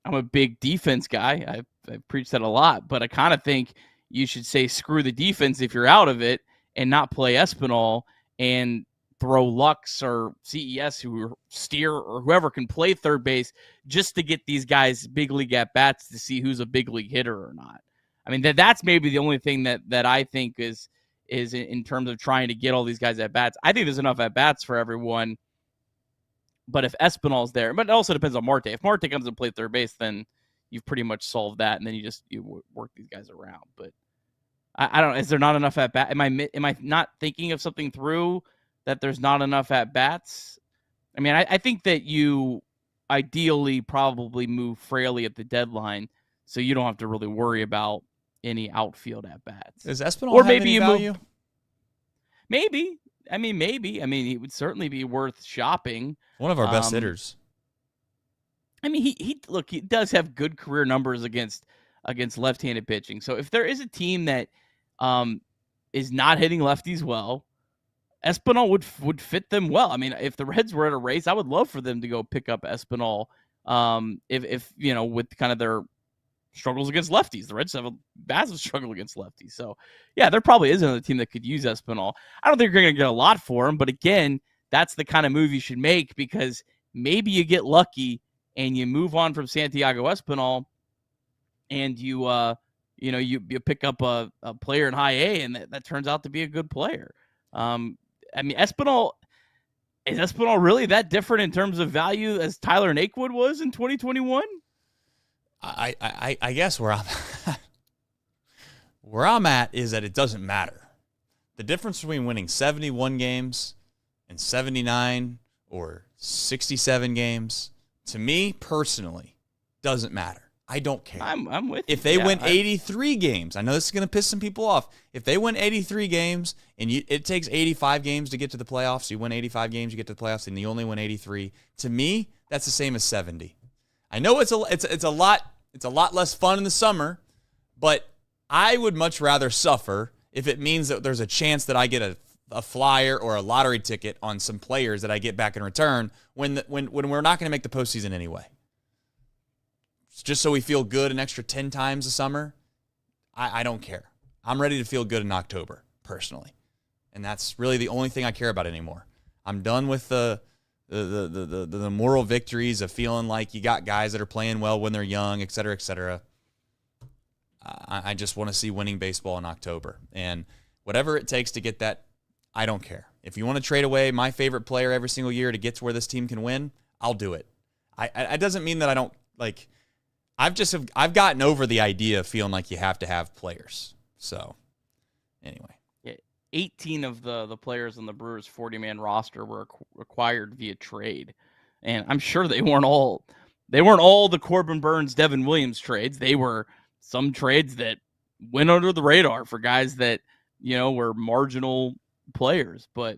a big defense guy. I've preached that a lot, but I kind of think you should say screw the defense if you're out of it and not play Espinal and throw Lux or CES, who Steer or whoever can play third base, just to get these guys big league at bats to see who's a big league hitter or not. I mean, that's maybe the only thing that I think is in terms of trying to get all these guys at bats. I think there's enough at bats for everyone. But if Espinal's there, but it also depends on Marte. If Marte comes and play third base, then you've pretty much solved that, and then you work these guys around. But I don't know. Is there not enough at bat? Am I not thinking of something through that there's not enough at bats? I mean, I think that you ideally probably move Fraley at the deadline, so you don't have to really worry about any outfield at bats.
Does Espinal have any value?
Maybe. I mean, he would certainly be worth shopping.
One of our best hitters.
I mean, he does have good career numbers against left-handed pitching. So if there is a team that is not hitting lefties well, Espinal would fit them well. I mean, if the Reds were at a race, I would love for them to go pick up Espinal. If with kind of their struggles against lefties, the Reds have a massive struggle against lefties. So yeah, there probably is another team that could use Espinal. I don't think you're going to get a lot for him, but again, that's the kind of move you should make, because maybe you get lucky and you move on from Santiago Espinal, and you pick up a player in high A, and that turns out to be a good player. I mean, is Espinal really that different in terms of value as Tyler Naquin was in 2021?
I guess where I'm at is that it doesn't matter. The difference between winning 71 games and 79 or 67 games, to me personally, doesn't matter. I don't care.
I'm with you.
If they win 83 games, I know this is going to piss some people off. If they win 83 games and it takes 85 games to get to the playoffs, you win 85 games, you get to the playoffs, and you only win 83. To me, that's the same as 70. I know it's a lot less fun in the summer, but I would much rather suffer if it means that there's a chance that I get a flyer or a lottery ticket on some players that I get back in return when we're not going to make the postseason anyway. Just so we feel good an extra 10 times a summer, I don't care. I'm ready to feel good in October, personally. And that's really the only thing I care about anymore. I'm done with the moral victories of feeling like you got guys that are playing well when they're young, et cetera, et cetera. I just want to see winning baseball in October. And whatever it takes to get that, I don't care. If you want to trade away my favorite player every single year to get to where this team can win, I'll do it. It doesn't mean that I don't, like, I've gotten over the idea of feeling like you have to have players. So, anyway.
18 of the players on the Brewers 40-man roster were acquired via trade. And I'm sure they weren't all the Corbin Burns, Devin Williams trades. They were some trades that went under the radar for guys that, were marginal players, but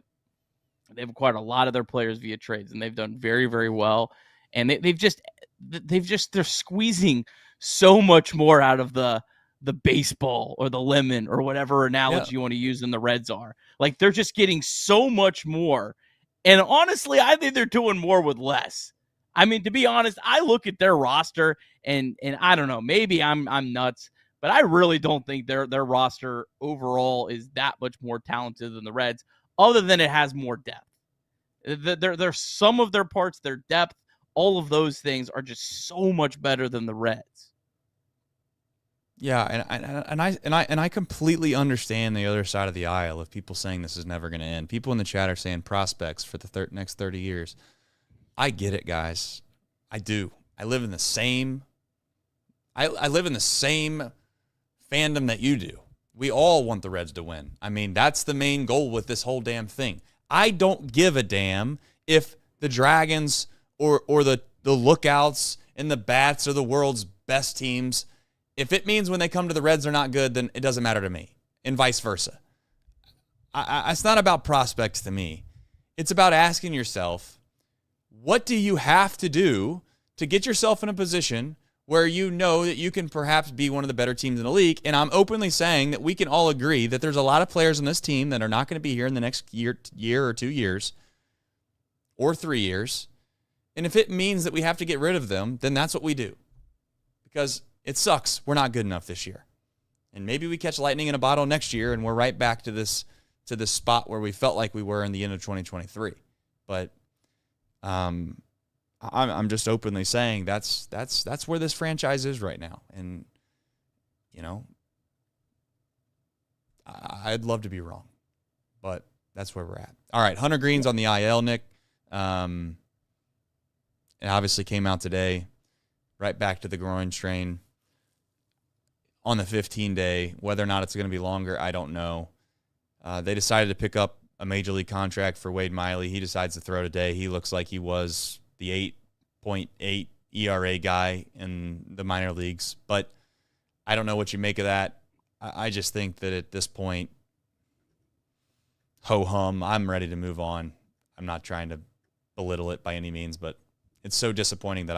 they've acquired a lot of their players via trades, and they've done very, very well. And they're squeezing so much more out of the baseball or the lemon or whatever analogy you want to use in the Reds are. Like, they're just getting so much more. And honestly, I think they're doing more with less. I mean, to be honest, I look at their roster and I don't know, maybe I'm nuts, but I really don't think their roster overall is that much more talented than the Reds, other than it has more depth. There's some of their parts, their depth, all of those things are just so much better than the Reds.
Yeah, and I completely understand the other side of the aisle of people saying this is never going to end. People in the chat are saying prospects for the next 30 years. I get it, guys. I do. I live in the same fandom that you do. We all want the Reds to win. I mean, that's the main goal with this whole damn thing. I don't give a damn if the Dragons or the Lookouts and the Bats are the world's best teams. If it means when they come to the Reds they're not good, then it doesn't matter to me, and vice versa. It's not about prospects to me. It's about asking yourself, what do you have to do to get yourself in a position where you know that you can perhaps be one of the better teams in the league? And I'm openly saying that we can all agree that there's a lot of players on this team that are not going to be here in the next year or 2 years. or 3 years. And if it means that we have to get rid of them, then that's what we do. Because it sucks. We're not good enough this year. And maybe we catch lightning in a bottle next year and we're right back to this spot where we felt like we were in the end of 2023. But I'm just openly saying that's where this franchise is right now. And, you know, I'd love to be wrong, but that's where we're at. All right, Hunter Green's on the IL, Nick. It obviously came out today, right back to the groin strain on the 15-day. Whether or not it's going to be longer, I don't know. They decided to pick up a major league contract for Wade Miley. He decides to throw today. He looks like he was the 8.8 ERA guy in the minor leagues, but I don't know what you make of that. I just think that at this point, ho-hum, I'm ready to move on. I'm not trying to belittle it by any means, but it's so disappointing that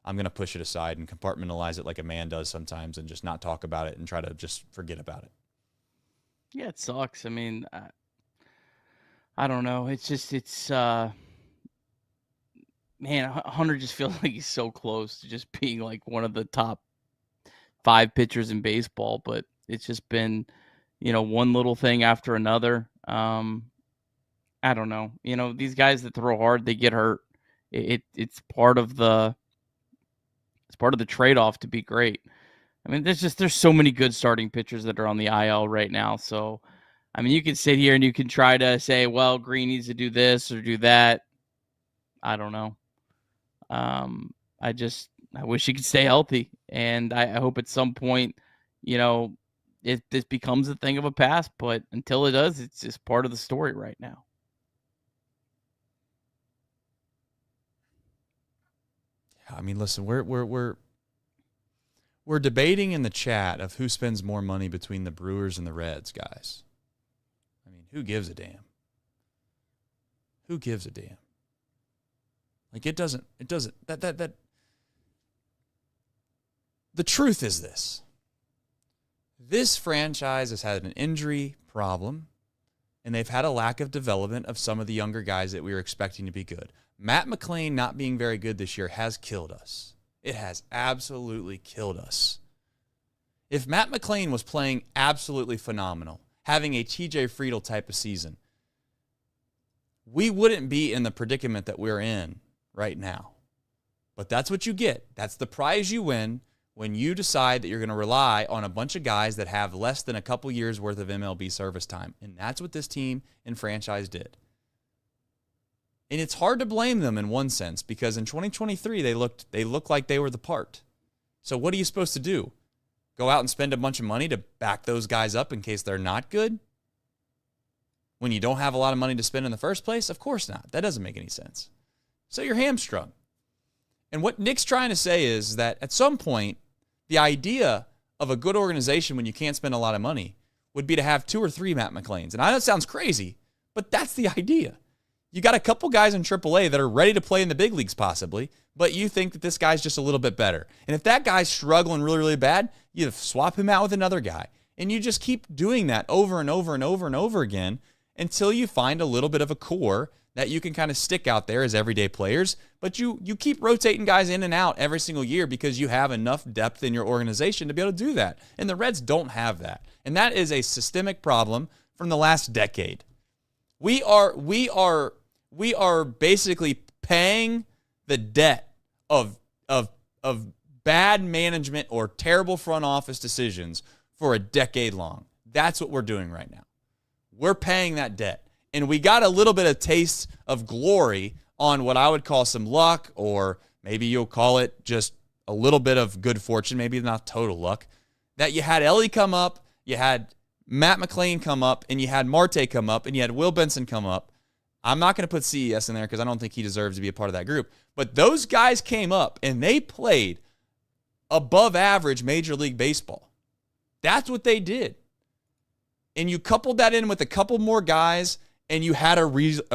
I'm going to push it aside and compartmentalize it like a man does sometimes and just not talk about it and try to just forget about it.
Yeah, it sucks. I mean, I don't know. Man, Hunter just feels like he's so close to just being like one of the top 5 pitchers in baseball, but it's just been, you know, one little thing after another. I don't know. You know, these guys that throw hard, they get hurt. It's part of the trade-off to be great. I mean, there's so many good starting pitchers that are on the IL right now. So, I mean, you can sit here and you can try to say, well, Green needs to do this or do that. I don't know. I wish he could stay healthy, and I hope at some point, you know, this becomes a thing of a past. But until it does, it's just part of the story right now.
I mean, listen, we're debating in the chat of who spends more money between the Brewers and the Reds, guys. I mean, who gives a damn? Who gives a damn? Like, it doesn't, the truth is this. This franchise has had an injury problem, and they've had a lack of development of some of the younger guys that we were expecting to be good. Matt McLain not being very good this year has killed us. It has absolutely killed us. If Matt McLain was playing absolutely phenomenal, having a TJ Friedl type of season, we wouldn't be in the predicament that we're in right now. But that's what you get. That's the prize you win when you decide that you're going to rely on a bunch of guys that have less than a couple years worth of MLB service time. And that's what this team and franchise did. And it's hard to blame them in one sense, because in 2023 they looked like they were the part. So what are you supposed to do? Go out and spend a bunch of money to back those guys up in case they're not good? When you don't have a lot of money to spend in the first place? Of course not. That doesn't make any sense. So you're hamstrung. And what Nick's trying to say is that at some point, the idea of a good organization when you can't spend a lot of money would be to have 2 or 3 Matt McLains. And I know it sounds crazy, but that's the idea. You got a couple guys in AAA that are ready to play in the big leagues possibly, but you think that this guy's just a little bit better. And if that guy's struggling really, really bad, you swap him out with another guy. And you just keep doing that over and over and over and over again until you find a little bit of a core that you can kind of stick out there as everyday players. But you keep rotating guys in and out every single year because you have enough depth in your organization to be able to do that. And the Reds don't have that. And that is a systemic problem from the last decade. We are basically paying the debt of bad management or terrible front office decisions for a decade long. That's what we're doing right now. We're paying that debt. And we got a little bit of taste of glory on what I would call some luck, or maybe you'll call it just a little bit of good fortune, maybe not total luck, that you had Elly come up, you had Matt McLain come up, and you had Marte come up, and you had Will Benson come up. I'm not going to put CES in there because I don't think he deserves to be a part of that group. But those guys came up, and they played above average Major League Baseball. That's what they did. And you coupled that in with a couple more guys, and you had a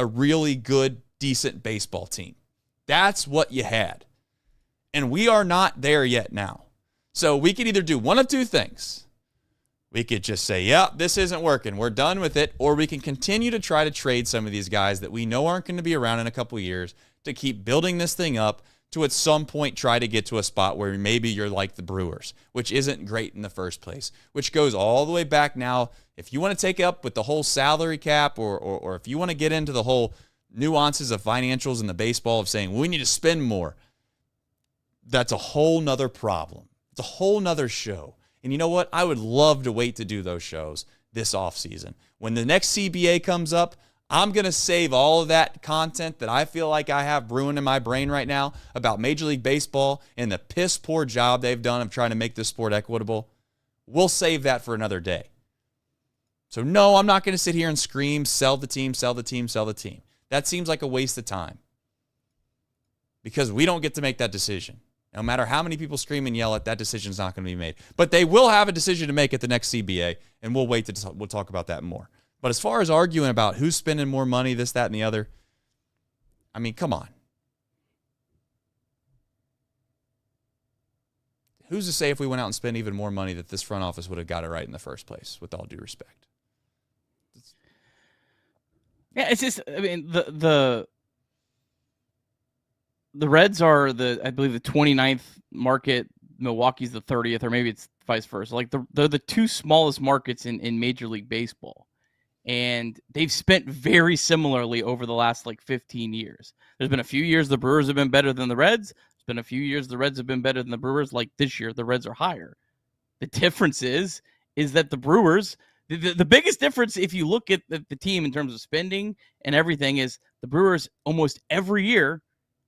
really good, decent baseball team. That's what you had. And we are not there yet now. So we can either do one of two things. we could just say, yeah, this isn't working. We're done with it. Or we can continue to try to trade some of these guys that we know aren't going to be around in a couple of years to keep building this thing up to at some point try to get to a spot where maybe you're like the Brewers, which isn't great in the first place, which goes all the way back now. If you want to take it up with the whole salary cap or if you want to get into the whole nuances of financials in the baseball of saying we need to spend more, that's a whole nother problem. It's a whole nother show. And you know what? I would love to wait to do those shows this offseason. When the next CBA comes up, I'm going to save all of that content that I feel like I have brewing in my brain right now about Major League Baseball and the piss poor job they've done of trying to make this sport equitable. We'll save that for another day. So no, I'm not going to sit here and scream, sell the team, sell the team, sell the team. That seems like a waste of time because we don't get to make that decision. No matter how many people scream and yell at, that decision's not going to be made. But they will have a decision to make at the next CBA, and we'll wait to we'll talk about that more. But as far as arguing about who's spending more money, this, that, and the other, I mean, come on. Who's to say if we went out and spent even more money that this front office would have got it right in the first place, with all due respect?
Yeah, it's just, I mean, the Reds are I believe the 29th market, Milwaukee's the 30th, or maybe it's vice versa. Like they're the two smallest markets in Major League Baseball. And they've spent very similarly over the last 15 years. There's been a few years the Brewers have been better than the Reds. There's been a few years the Reds have been better than the Brewers. Like this year, the Reds are higher. The difference is that the Brewers, the biggest difference if you look at the team in terms of spending and everything is the Brewers almost every year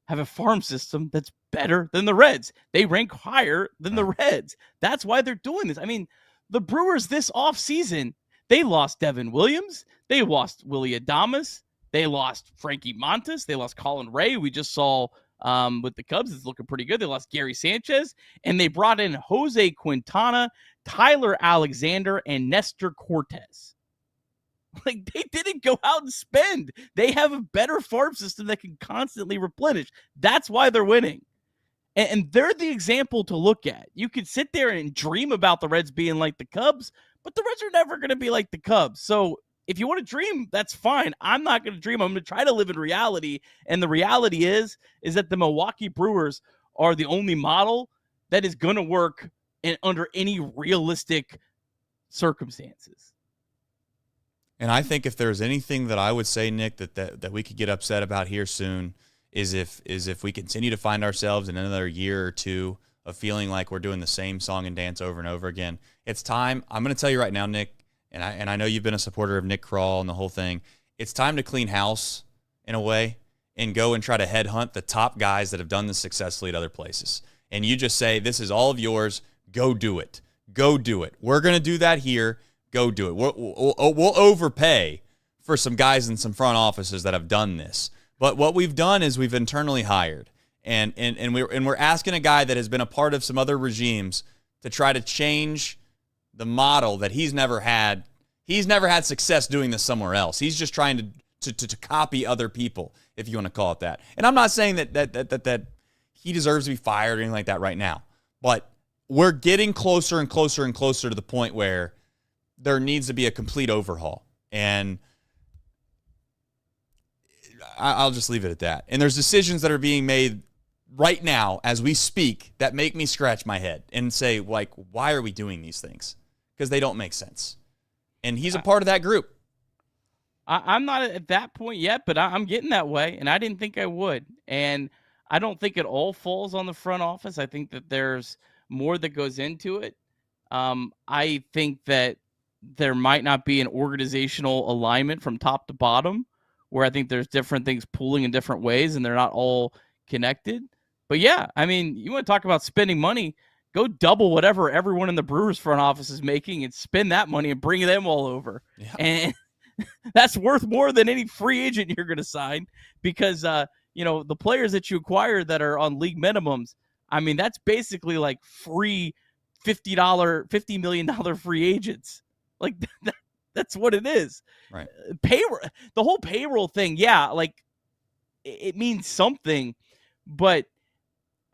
have a farm system that's better than the Reds. They rank higher than the Reds. That's why they're doing this. I mean, the Brewers this offseason, they lost Devin Williams. They lost Willy Adames. They lost Frankie Montas. They lost Colin Ray. We just saw with the Cubs. It's looking pretty good. They lost Gary Sanchez. And they brought in Jose Quintana, Tyler Alexander, and Nestor Cortez. They didn't go out and spend. They have a better farm system that can constantly replenish. That's why they're winning. And they're the example to look at. You could sit there and dream about the Reds being like the Cubs, but the Reds are never going to be like the Cubs. So if you want to dream, that's fine. I'm not going to dream. I'm going to try to live in reality. And the reality is that the Milwaukee Brewers are the only model that is going to work under any realistic circumstances.
And I think if there's anything that I would say, Nick, that we could get upset about here soon is if we continue to find ourselves in another year or two of feeling like we're doing the same song and dance over and over again. It's time. I'm going to tell you right now, Nick, and I know you've been a supporter of Nick Krall and the whole thing. It's time to clean house in a way and go and try to headhunt the top guys that have done this successfully at other places. And you just say, this is all of yours. Go do it. Go do it. We're going to do that here. Go do it. We'll overpay for some guys in some front offices that have done this. But what we've done is we've internally hired. And we're asking a guy that has been a part of some other regimes to try to change the model that he's never had. He's never had success doing this somewhere else. He's just trying to copy other people, if you want to call it that. And I'm not saying that he deserves to be fired or anything like that right now. But we're getting closer and closer and closer to the point where there needs to be a complete overhaul. And I'll just leave it at that. And there's decisions that are being made right now as we speak that make me scratch my head and say, why are we doing these things? Because they don't make sense. And he's a part of that group.
I'm not at that point yet, but I'm getting that way, and I didn't think I would. And I don't think it all falls on the front office. I think that there's more that goes into it. I think that there might not be an organizational alignment from top to bottom, where I think there's different things pulling in different ways, and they're not all connected. But yeah, I mean, you want to talk about spending money, go double whatever everyone in the Brewers front office is making and spend that money and bring them all over. Yeah. And that's worth more than any free agent you're going to sign because, the players that you acquire that are on league minimums, I mean, that's basically like free $50 million free agents. Like that's what it is.
Right.
Payroll, the whole payroll thing. Yeah. Like it means something, but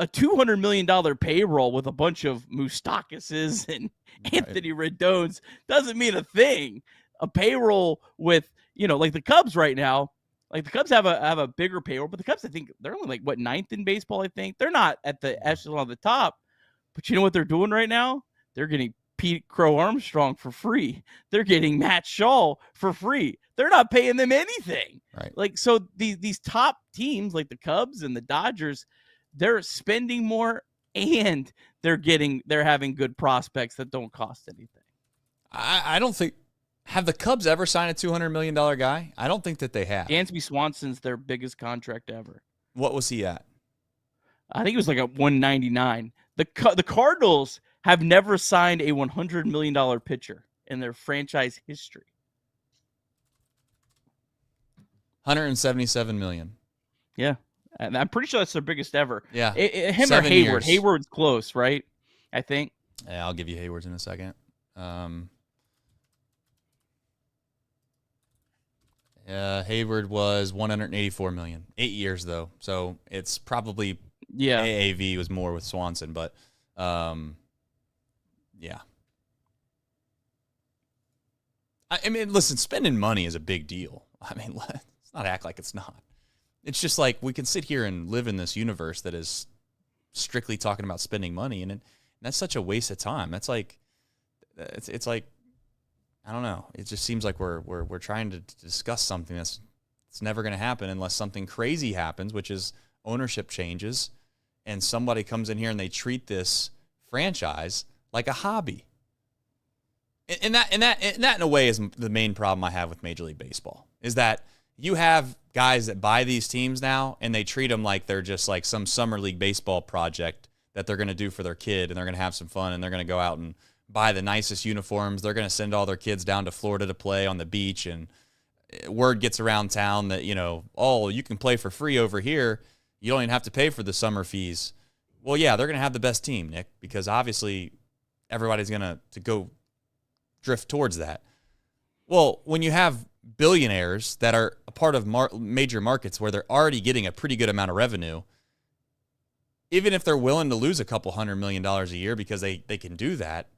a $200 million payroll with a bunch of Moustakas and Anthony Rendones doesn't mean a thing. A payroll with, like the Cubs right now, like the Cubs have a bigger payroll, but the Cubs, I think they're only like ninth in baseball. I think they're not at the echelon of the top, but you know what they're doing right now? They're getting Pete Crow Armstrong for free. They're getting Matt Shaw for free. They're not paying them anything.
Right.
Like, so these top teams like the Cubs and the Dodgers, they're spending more and they're having good prospects that don't cost anything.
I don't think, have the Cubs ever signed a $200 million guy? I don't think that they have.
Dansby Swanson's their biggest contract ever.
What was he at?
I think it was like a 199. The Cardinals have never signed a $100 million pitcher in their franchise history.
$177 million.
Yeah. And I'm pretty sure that's their biggest ever.
Yeah.
Him
7
or Hayward.
years.
Hayward's close, right? I think.
Yeah, I'll give you Hayward's in a second. Hayward was $184 million. 8 years, though. So it's probably AAV was more with Swanson, but yeah. I mean, listen, spending money is a big deal. I mean, let's not act like it's not. It's just like we can sit here and live in this universe that is strictly talking about spending money, and that's such a waste of time. That's like, it's like, I don't know. It just seems like we're trying to discuss something it's never going to happen unless something crazy happens, which is ownership changes, and somebody comes in here and they treat this franchise like a hobby. And that in a way is the main problem I have with Major League Baseball, is that you have guys that buy these teams now and they treat them like they're just like some summer league baseball project that they're going to do for their kid, and they're going to have some fun, and they're going to go out and buy the nicest uniforms. They're going to send all their kids down to Florida to play on the beach, and word gets around town that, you can play for free over here. You don't even have to pay for the summer fees. Well, yeah, they're going to have the best team, Nick, because obviously everybody's going to go drift towards that. Well, when you have billionaires that are a part of major markets where they're already getting a pretty good amount of revenue, even if they're willing to lose a couple $100 million a year because they can do that,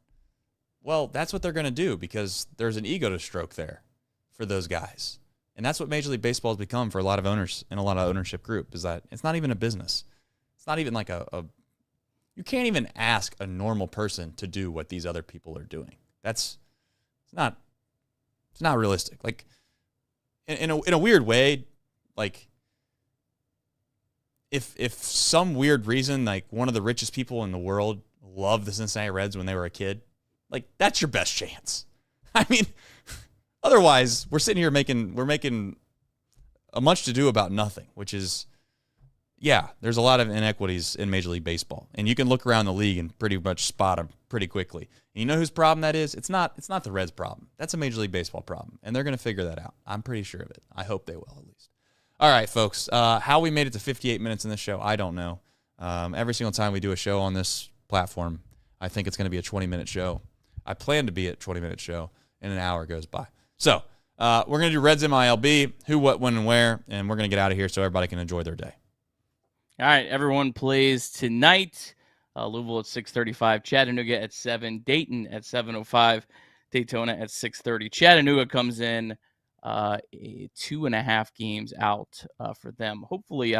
well, that's what they're going to do, because there's an ego to stroke there for those guys. And that's what Major League Baseball has become for a lot of owners and a lot of ownership group, is that it's not even a business. It's not even like you can't even ask a normal person to do what these other people are doing. It's not realistic. Like, in a weird way, like, if some weird reason, like, one of the richest people in the world loved the Cincinnati Reds when they were a kid, like, that's your best chance. I mean, otherwise, we're sitting here making a much to do about nothing, which is, yeah, there's a lot of inequities in Major League Baseball, and you can look around the league and pretty much spot them pretty quickly. And you know whose problem that is? It's not the Reds' problem. That's a Major League Baseball problem, and they're going to figure that out. I'm pretty sure of it. I hope they will, at least. All right, folks. How we made it to 58 minutes in this show, I don't know. Every single time we do a show on this platform, I think it's going to be a 20-minute show. I plan to be a 20-minute show, and an hour goes by. So we're going to do Reds MiLB, who, what, when, and where, and we're going to get out of here so everybody can enjoy their day.
All right, everyone plays tonight. Louisville at 6:35, Chattanooga at 7, Dayton at 7:05, Daytona at 6:30. Chattanooga comes in 2.5 games out for them. Hopefully,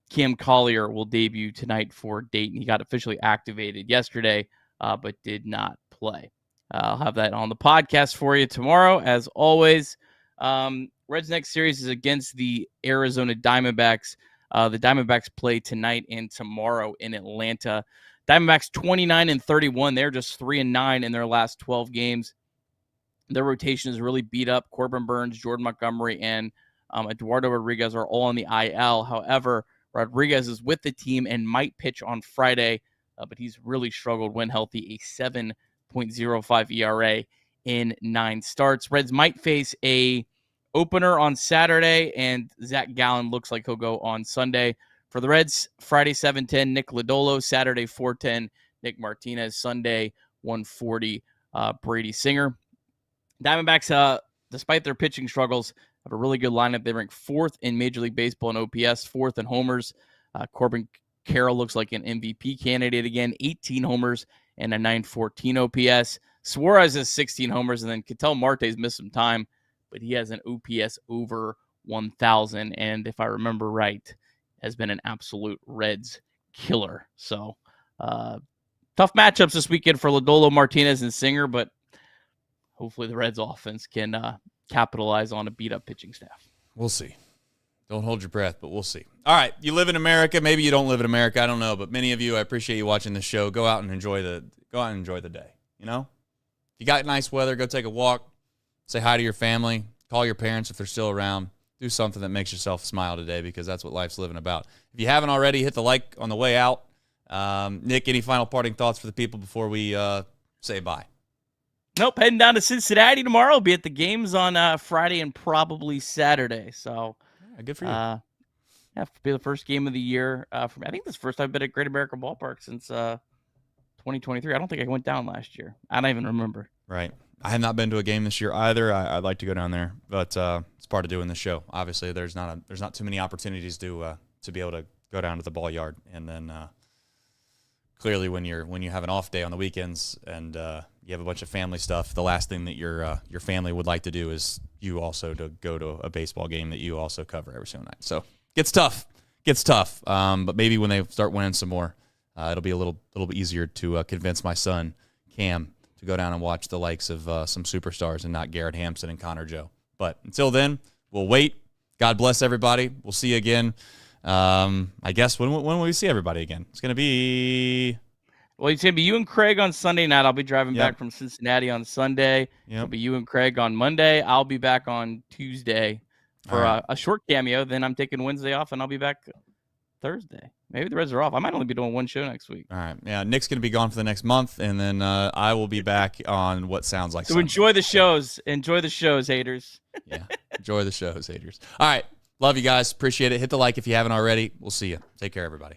Cam Collier will debut tonight for Dayton. He got officially activated yesterday, but did not play. I'll have that on the podcast for you tomorrow, as always. Reds' next series is against the Arizona Diamondbacks. The Diamondbacks play tonight and tomorrow in Atlanta. Diamondbacks 29-31. They're just 3-9 in their last 12 games. Their rotation is really beat up. Corbin Burns, Jordan Montgomery, and Eduardo Rodriguez are all on the IL. However, Rodriguez is with the team and might pitch on Friday, but he's really struggled when healthy, a 7.05 ERA in 9 starts. Reds might face a opener on Saturday, and Zach Gallen looks like he'll go on Sunday. For the Reds, Friday 7:10, Nick Lodolo. Saturday 4:10, Nick Martinez. Sunday 1:40, Brady Singer. Diamondbacks, despite their pitching struggles, have a really good lineup. They rank 4th in Major League Baseball in OPS, 4th in homers. Corbin Carroll looks like an MVP candidate again, 18 homers and a 914 OPS. Suarez has 16 homers, and then Ketel Marte's missed some time, but he has an OPS over 1,000, and if I remember right, has been an absolute Reds killer. So tough matchups this weekend for Lodolo, Martinez, and Singer, but hopefully the Reds offense can capitalize on a beat-up pitching staff.
We'll see. Don't hold your breath, but we'll see. All right, you live in America. Maybe you don't live in America. I don't know, but many of you, I appreciate you watching this show. Go out and enjoy the day. You know, if you got nice weather, go take a walk. Say hi to your family. Call your parents if they're still around. Do something that makes yourself smile today, because that's what life's living about. If you haven't already, hit the like on the way out. Nick, any final parting thoughts for the people before we say bye?
Nope, heading down to Cincinnati tomorrow. I'll be at the games on Friday and probably Saturday. So,
good for you.
Have to be the first game of the year. I think this is the first time I've been at Great American Ballpark since 2023. I don't think I went down last year. I don't even remember.
Right. I have not been to a game this year either. I'd like to go down there, but it's part of doing the show. Obviously, there's not too many opportunities to be able to go down to the ball yard, and then clearly when you have an off day on the weekends and you have a bunch of family stuff, the last thing that your family would like to do is you also to go to a baseball game that you also cover every single night. So gets tough. But maybe when they start winning some more, it'll be a little bit easier to convince my son Cam to go down and watch the likes of some superstars and not Garrett Hampson and Connor Joe. But until then, we'll wait. God bless everybody. We'll see you again. I guess when will we see everybody again? It's gonna be.
Well, it's going to be you and Craig on Sunday night. I'll be driving back from Cincinnati on Sunday. It'll be you and Craig on Monday. I'll be back on Tuesday for a short cameo. Then I'm taking Wednesday off, and I'll be back Thursday. Maybe the Reds are off. I might only be doing one show next week.
All right. Yeah, Nick's going to be gone for the next month, and then I will be back on what sounds like
So enjoy the shows. Enjoy the shows, haters.
Yeah, enjoy the shows, haters. All right. Love you guys. Appreciate it. Hit the like if you haven't already. We'll see you. Take care, everybody.